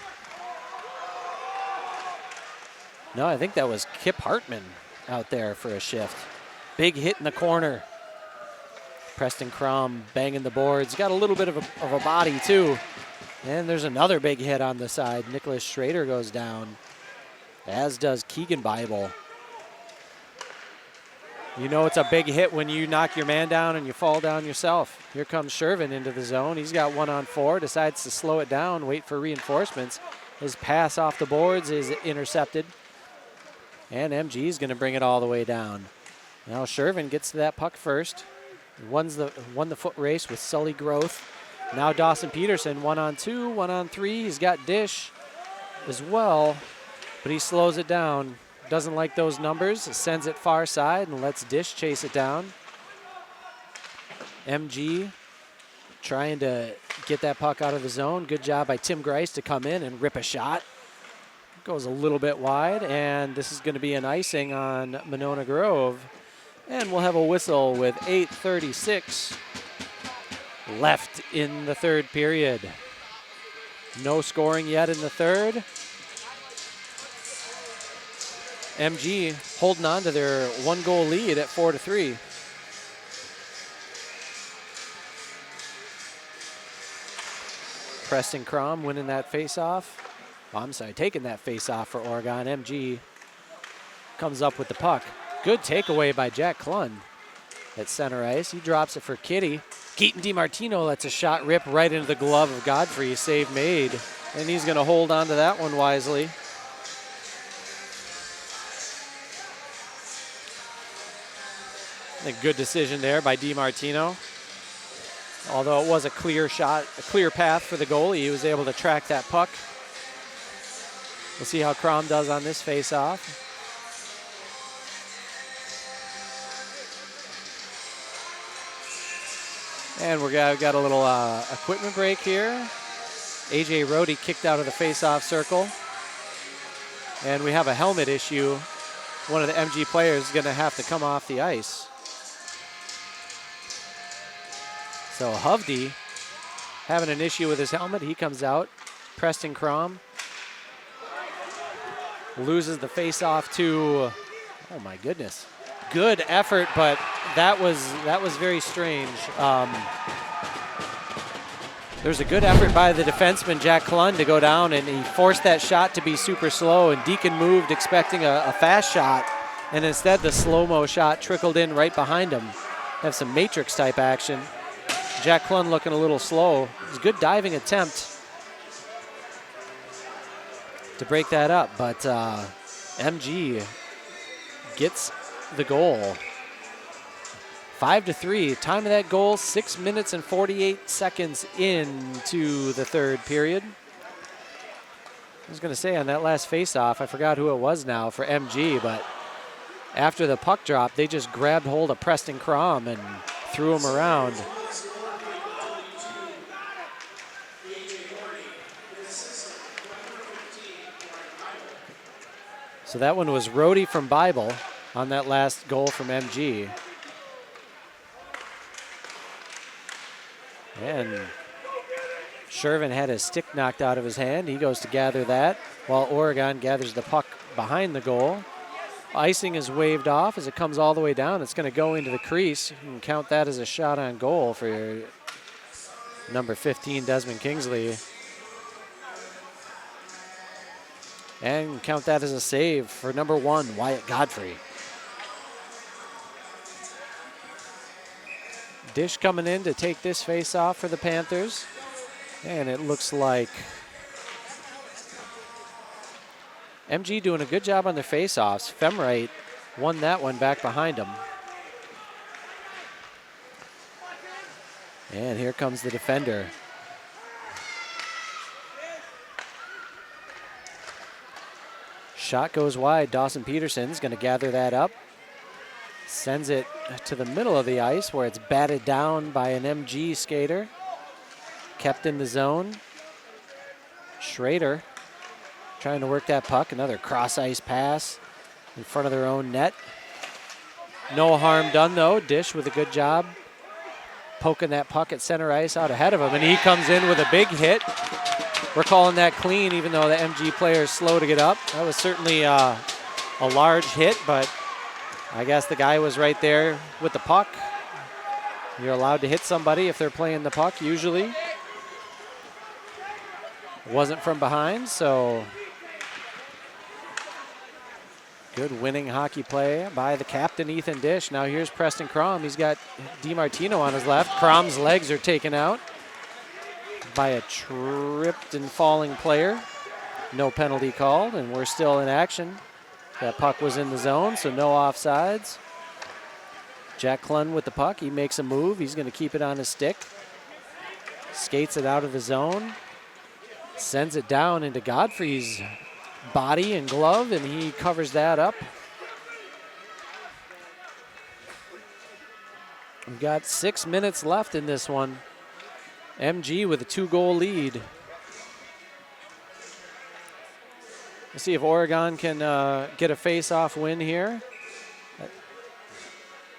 No, I think that was Kip Hartman out there for a shift. Big hit in the corner. Preston Crom banging the boards. Got a little bit of a body, too. And there's another big hit on the side. Nicholas Schrader goes down, as does Keegan Bible. You know it's a big hit when you knock your man down and you fall down yourself. Here comes Shervin into the zone. He's got 1-on-4, decides to slow it down, wait for reinforcements. His pass off the boards is intercepted. And MG is going to bring it all the way down. Now Shervin gets to that puck first. Won the foot race with Sully Groth. Now Dawson Peterson, 1-on-2, 1-on-3. He's got Dish as well, but he slows it down. Doesn't like those numbers, sends it far side and lets Dish chase it down. MG trying to get that puck out of the zone. Good job by Tim Grice to come in and rip a shot. Goes a little bit wide, and this is going to be an icing on Monona Grove. And we'll have a whistle with 8:36 left in the third period. No scoring yet in the third. MG holding on to their one-goal lead at 4-3. Preston Crom winning that face-off. Oh, I'm sorry, taking that face-off for Oregon. MG comes up with the puck. Good takeaway by Jack Klun at center ice. He drops it for Kitty. Keaton DiMartino lets a shot rip right into the glove of Godfrey. Save made. And he's going to hold on to that one wisely. A good decision there by DiMartino. Although it was a clear shot, a clear path for the goalie, he was able to track that puck. We'll see how Crom does on this face-off. And we've got a little equipment break here. A.J. Rohde kicked out of the face-off circle. And we have a helmet issue. One of the MG players is going to have to come off the ice. So Hovde having an issue with his helmet. He comes out. Preston Crom loses the face-off to, oh my goodness. Good effort, but that was very strange. There's a good effort by the defenseman, Jack Klun, to go down, and he forced that shot to be super slow, and Deacon moved expecting a fast shot, and instead the slow-mo shot trickled in right behind him. Have some Matrix-type action. Jack Klun looking a little slow. It was a good diving attempt to break that up, but MG gets the goal. 5-3. Time of that goal, 6 minutes and 48 seconds into the third period. I was going to say on that last faceoff, I forgot who it was now for MG, but after the puck drop, they just grabbed hold of Preston Crom and threw him around. So that one was Rhodey from Bible on that last goal from MG. And Shervin had his stick knocked out of his hand. He goes to gather that while Oregon gathers the puck behind the goal. Icing is waved off as it comes all the way down. It's going to go into the crease. You can count that as a shot on goal for your number 15, Desmond Kingsley. And count that as a save for number 1, Wyatt Godfrey. Dish coming in to take this face off for the Panthers. And it looks like MG doing a good job on their face-offs. Femwright won that one back behind him. And here comes the defender. Shot goes wide. Dawson Peterson's going to gather that up. Sends it to the middle of the ice where it's batted down by an MG skater. Kept in the zone. Schrader trying to work that puck. Another cross-ice pass in front of their own net. No harm done, though. Dish with a good job poking that puck at center ice out ahead of him, and he comes in with a big hit. We're calling that clean, even though the MG player is slow to get up. That was certainly a large hit, but I guess the guy was right there with the puck. You're allowed to hit somebody if they're playing the puck, usually. Wasn't from behind, so good winning hockey play by the captain, Ethan Dish. Now here's Preston Crom. He's got DiMartino on his left. Crom's legs are taken out by a tripped and falling player. No penalty called, and we're still in action. That puck was in the zone, so no offsides. Jack Clun with the puck. He makes a move. He's going to keep it on his stick. Skates it out of the zone. Sends it down into Godfrey's body and glove, and he covers that up. We've got 6 minutes left in this one. MG with a 2-goal lead. Let's see if Oregon can get a face-off win here.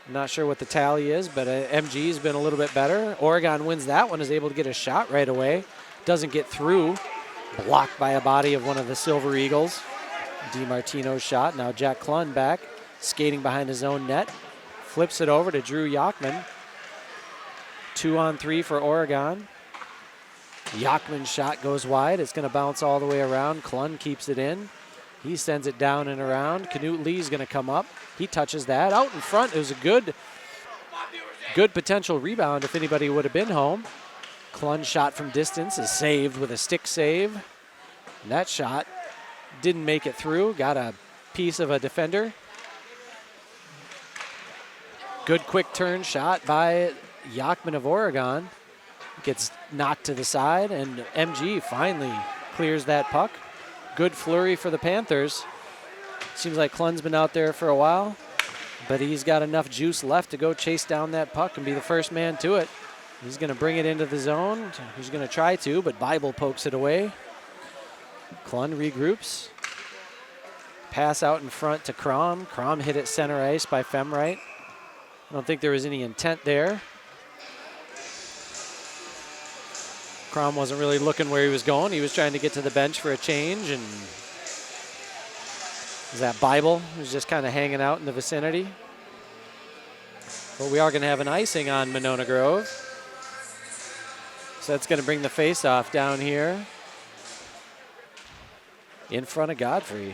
I'm not sure what the tally is, but MG's been a little bit better. Oregon wins that one, is able to get a shot right away. Doesn't get through. Blocked by a body of one of the Silver Eagles. DiMartino's shot. Now Jack Clun back, skating behind his own net. Flips it over to Drew Yachman. 2-on-3 for Oregon. Yachman's shot goes wide. It's going to bounce all the way around. Clun keeps it in. He sends it down and around. Knut Lee's going to come up. He touches that. Out in front, it was a good potential rebound if anybody would have been home. Clun's shot from distance is saved with a stick save. And that shot didn't make it through. Got a piece of a defender. Good quick turn shot by Yachman of Oregon. Gets knocked to the side, and MG finally clears that puck. Good flurry for the Panthers. Seems like Clun's been out there for a while, but he's got enough juice left to go chase down that puck and be the first man to it. He's going to bring it into the zone. He's going to try to, but Bible pokes it away. Clun regroups. Pass out in front to Crom. Crom hit it center ice by Femwright. I don't think there was any intent there. Crom wasn't really looking where he was going. He was trying to get to the bench for a change, and is that Bible who's just kind of hanging out in the vicinity. But we are going to have an icing on Monona Grove. So that's going to bring the face-off down here in front of Godfrey.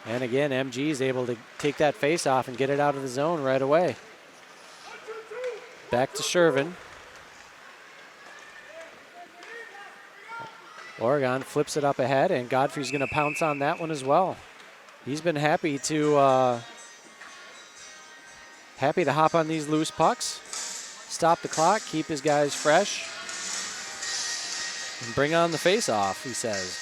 And again, MG is able to take that face-off and get it out of the zone right away. Back to Shervin. Oregon flips it up ahead, and Godfrey's going to pounce on that one as well. He's been happy to happy to hop on these loose pucks, stop the clock, keep his guys fresh, and bring on the face-off, he says.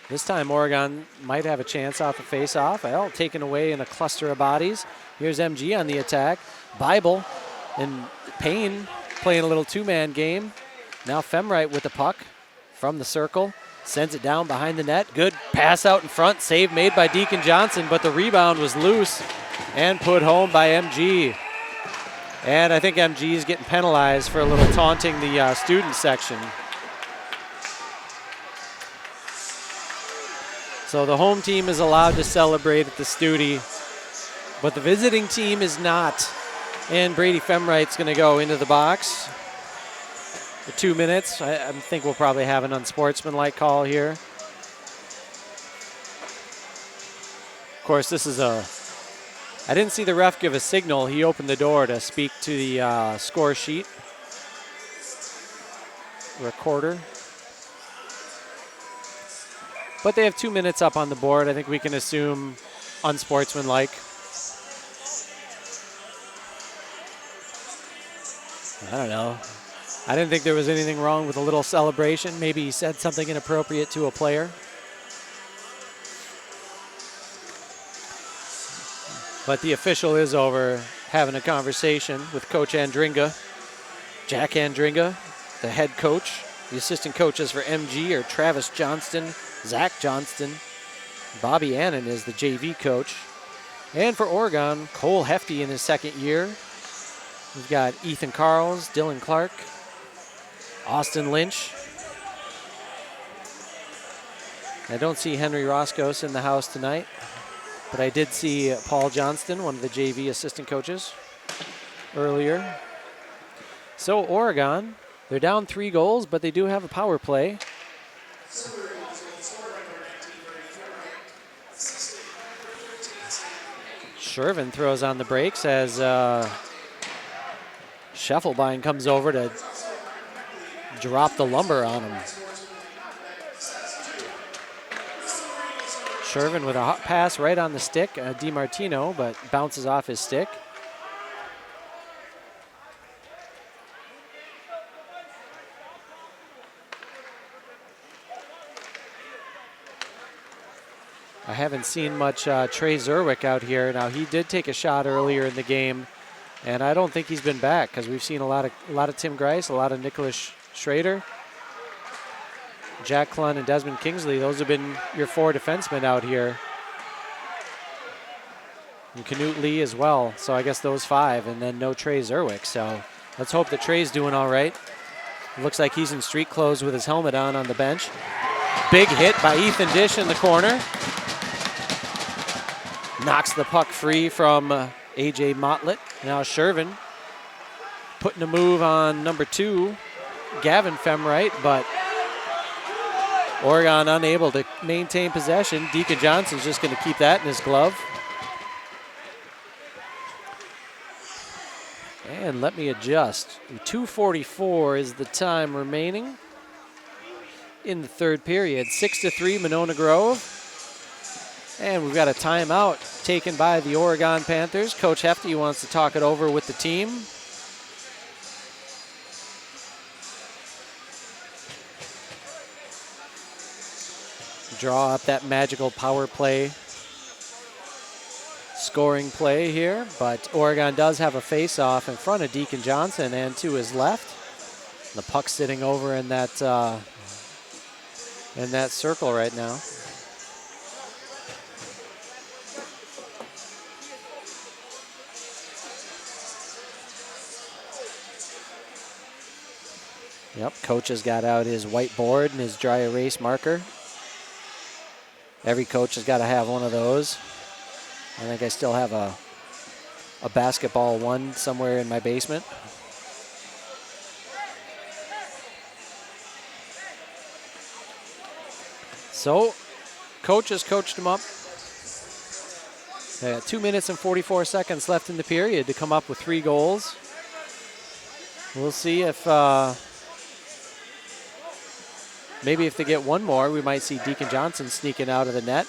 This time Oregon might have a chance off the face-off. Well, taken away in a cluster of bodies. Here's MG on the attack. Bible and Payne playing a little two-man game. Now Femright with the puck from the circle. Sends it down behind the net. Good pass out in front. Save made by Deacon Johnson, but the rebound was loose and put home by MG. And I think MG is getting penalized for a little taunting the student section. So the home team is allowed to celebrate at the Studi, but the visiting team is not. And Brady Femright's going to go into the box for 2 minutes. I think we'll probably have an unsportsmanlike call here. Of course, this is I didn't see the ref give a signal. He opened the door to speak to the score sheet recorder. But they have 2 minutes up on the board. I think we can assume unsportsmanlike. I don't know. I didn't think there was anything wrong with a little celebration. Maybe he said something inappropriate to a player. But the official is over having a conversation with Coach Andringa. Jack Andringa, the head coach. The assistant coaches for MG are Travis Johnston, Zach Johnston. Bobby Annan is the JV coach. And for Oregon, Cole Hefty in his second year. We've got Ethan Carls, Dylan Clark, Austin Lynch. I don't see Henry Roscos in the house tonight, but I did see Paul Johnston, one of the JV assistant coaches, earlier. So Oregon, they're down 3 goals, but they do have a power play. Shervin throws on the brakes as Scheffelbein comes over to drop the lumber on him. Shervin with a hot pass right on the stick. DiMartino, but bounces off his stick. I haven't seen much Trey Zerwick out here. Now, he did take a shot earlier in the game, and I don't think he's been back because we've seen a lot of Tim Grice, a lot of Nicholas Schrader, Jack Clun, and Desmond Kingsley. Those have been your 4 defensemen out here. And Knut Lee as well. So I guess those 5, and then no Trey Zerwick. So let's hope that Trey's doing all right. Looks like he's in street clothes with his helmet on the bench. Big hit by Ethan Dish in the corner. Knocks the puck free from AJ Motlett. Now Shervin putting a move on number 2, Gavin Femright, but Oregon unable to maintain possession. Deacon Johnson's just going to keep that in his glove. And let me adjust. 2:44 is the time remaining in the third period. 6-3 Monona Grove. And we've got a timeout taken by the Oregon Panthers. Coach Hefty wants to talk it over with the team. Draw up that magical power play scoring play here, but Oregon does have a face-off in front of Deacon Johnson and to his left. The puck sitting over in that circle right now. Yep, coach has got out his whiteboard and his dry erase marker. Every coach has got to have one of those. I think I still have a basketball one somewhere in my basement. So, coach has coached him up. 2 minutes and 44 seconds left in the period to come up with 3 goals. We'll see if maybe if they get one more, we might see Deacon Johnson sneaking out of the net,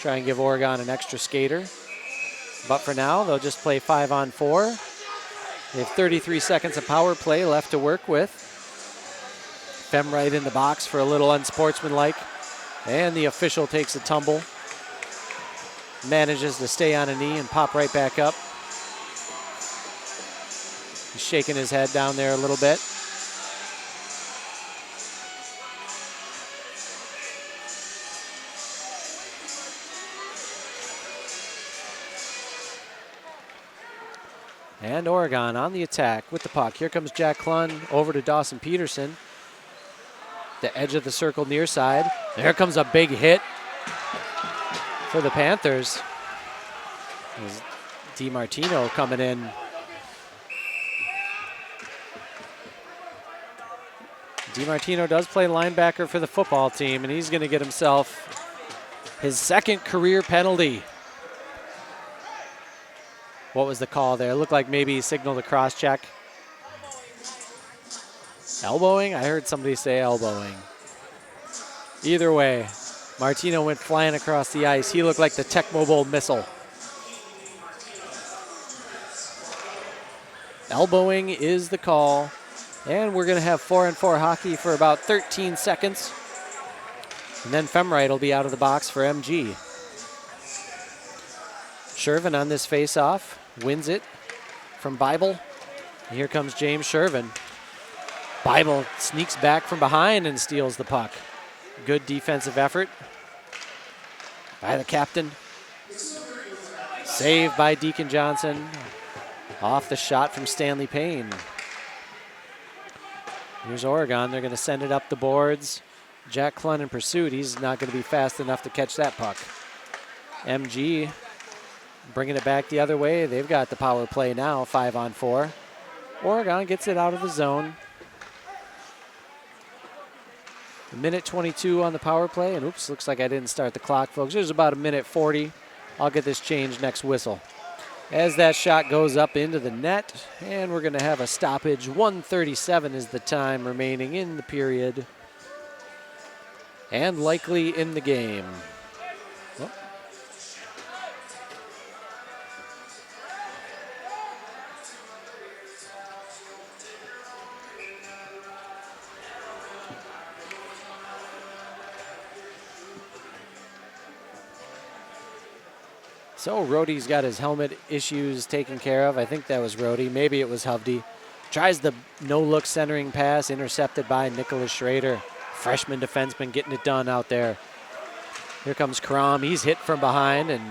Try and give Oregon an extra skater. But for now, they'll just play 5-on-4. They have 33 seconds of power play left to work with. Femright in the box for a little unsportsmanlike. And the official takes a tumble. Manages to stay on a knee and pop right back up. He's shaking his head down there a little bit. And Oregon on the attack with the puck. Here comes Jack Klun over to Dawson Peterson. The edge of the circle near side. There comes a big hit for the Panthers. There's DiMartino coming in. DiMartino does play linebacker for the football team, and he's going to get himself his second career penalty. What was the call there? It looked like maybe he signaled a cross check. Elbowing? I heard somebody say elbowing. Either way, Martino went flying across the ice. He looked like the Tech Mobile missile. Elbowing is the call. And we're going to have 4-on-4 hockey for about 13 seconds. And then Femright will be out of the box for MG. Shervin on this face-off. Wins it from Bible. And here comes James Shervin. Bible sneaks back from behind and steals the puck. Good defensive effort by the captain. Saved by Deacon Johnson. Off the shot from Stanley Payne. Here's Oregon. They're going to send it up the boards. Jack Klun in pursuit. He's not going to be fast enough to catch that puck. MG bringing it back the other way. They've got the power play now, 5-on-4. Oregon gets it out of the zone. A minute 22 on the power play. And oops, looks like I didn't start the clock, folks. There's about a minute 40. I'll get this changed next whistle. As that shot goes up into the net, and we're going to have a stoppage. 1:37 is the time remaining in the period, and likely in the game. Oh. So Rohde's got his helmet issues taken care of. I think that was Rohde. Maybe it was Hovde. Tries the no-look centering pass, intercepted by Nicholas Schrader. Freshman defenseman getting it done out there. Here comes Kram. He's hit from behind and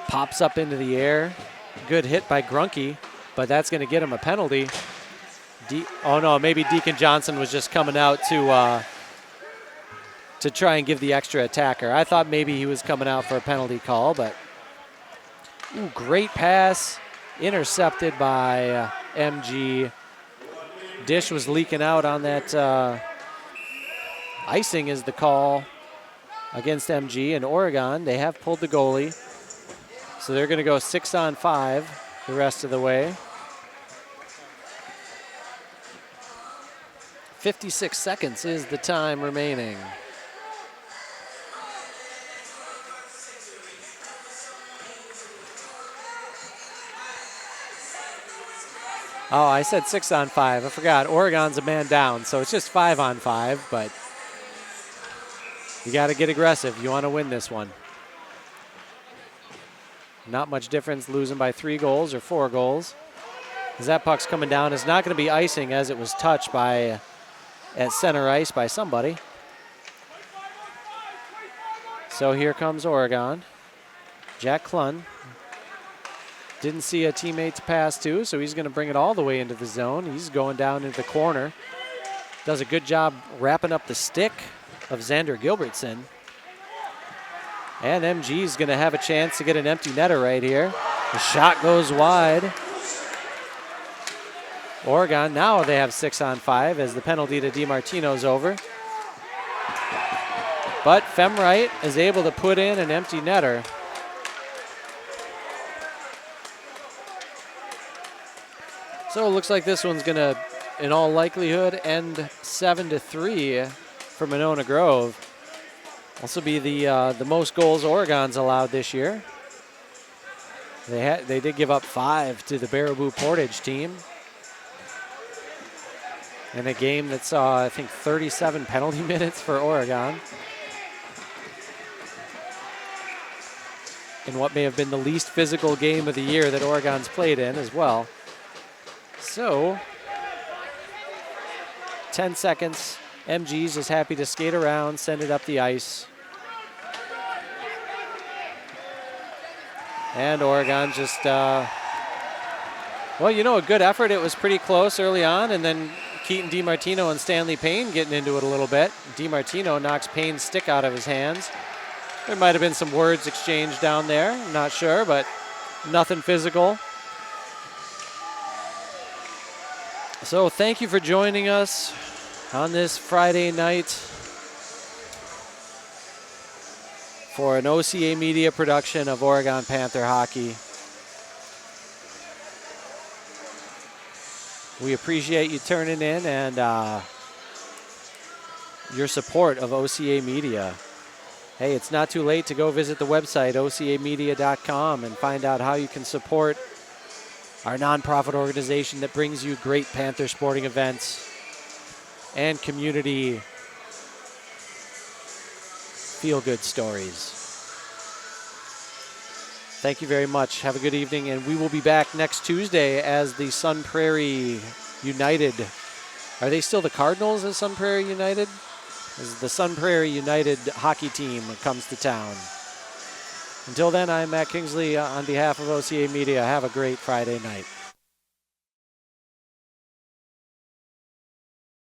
pops up into the air. Good hit by Grunke, but that's going to get him a penalty. Oh no, maybe Deacon Johnson was just coming out to try and give the extra attacker. I thought maybe he was coming out for a penalty call, but ooh, great pass, intercepted by MG. Dish was leaking out on that. Icing is the call against MG, and Oregon, they have pulled the goalie. So they're going to go 6-on-5 the rest of the way. 56 seconds is the time remaining. Oh, I said 6-on-5. I forgot. Oregon's a man down, so it's just 5-on-5, but you got to get aggressive. You want to win this one. Not much difference losing by 3 goals or 4 goals. As that puck's coming down, it's not going to be icing as it was touched by at center ice by somebody. So here comes Oregon. Jack Klun. Didn't see a teammate to pass to, so he's going to bring it all the way into the zone. He's going down into the corner. Does a good job wrapping up the stick of Xander Gilbertson. And MG's going to have a chance to get an empty netter right here. The shot goes wide. Oregon, now they have 6-on-5 as the penalty to DiMartino's over. But Femright is able to put in an empty netter. So it looks like this one's going to, in all likelihood, end 7-3 for Monona Grove. Also be the most goals Oregon's allowed this year. They did give up 5 to the Baraboo Portage team. In a game that saw, I think, 37 penalty minutes for Oregon. In what may have been the least physical game of the year that Oregon's played in as well. So, 10 seconds. MG's just happy to skate around, send it up the ice. And Oregon just, well, you know, a good effort. It was pretty close early on, and then Keaton DiMartino and Stanley Payne getting into it a little bit. DiMartino knocks Payne's stick out of his hands. There might have been some words exchanged down there. I'm not sure, but nothing physical. So thank you for joining us on this Friday night for an OCA Media production of Oregon Panther Hockey. We appreciate you turning in and your support of OCA Media. Hey, it's not too late to go visit the website, ocamedia.com, and find out how you can support our nonprofit organization that brings you great Panther sporting events and community feel-good stories. Thank you very much. Have a good evening, and we will be back next Tuesday as the Sun Prairie United. Are they still the Cardinals as Sun Prairie United? As the Sun Prairie United hockey team comes to town. Until then, I'm Matt Kingsley on behalf of OCA Media. Have a great Friday night.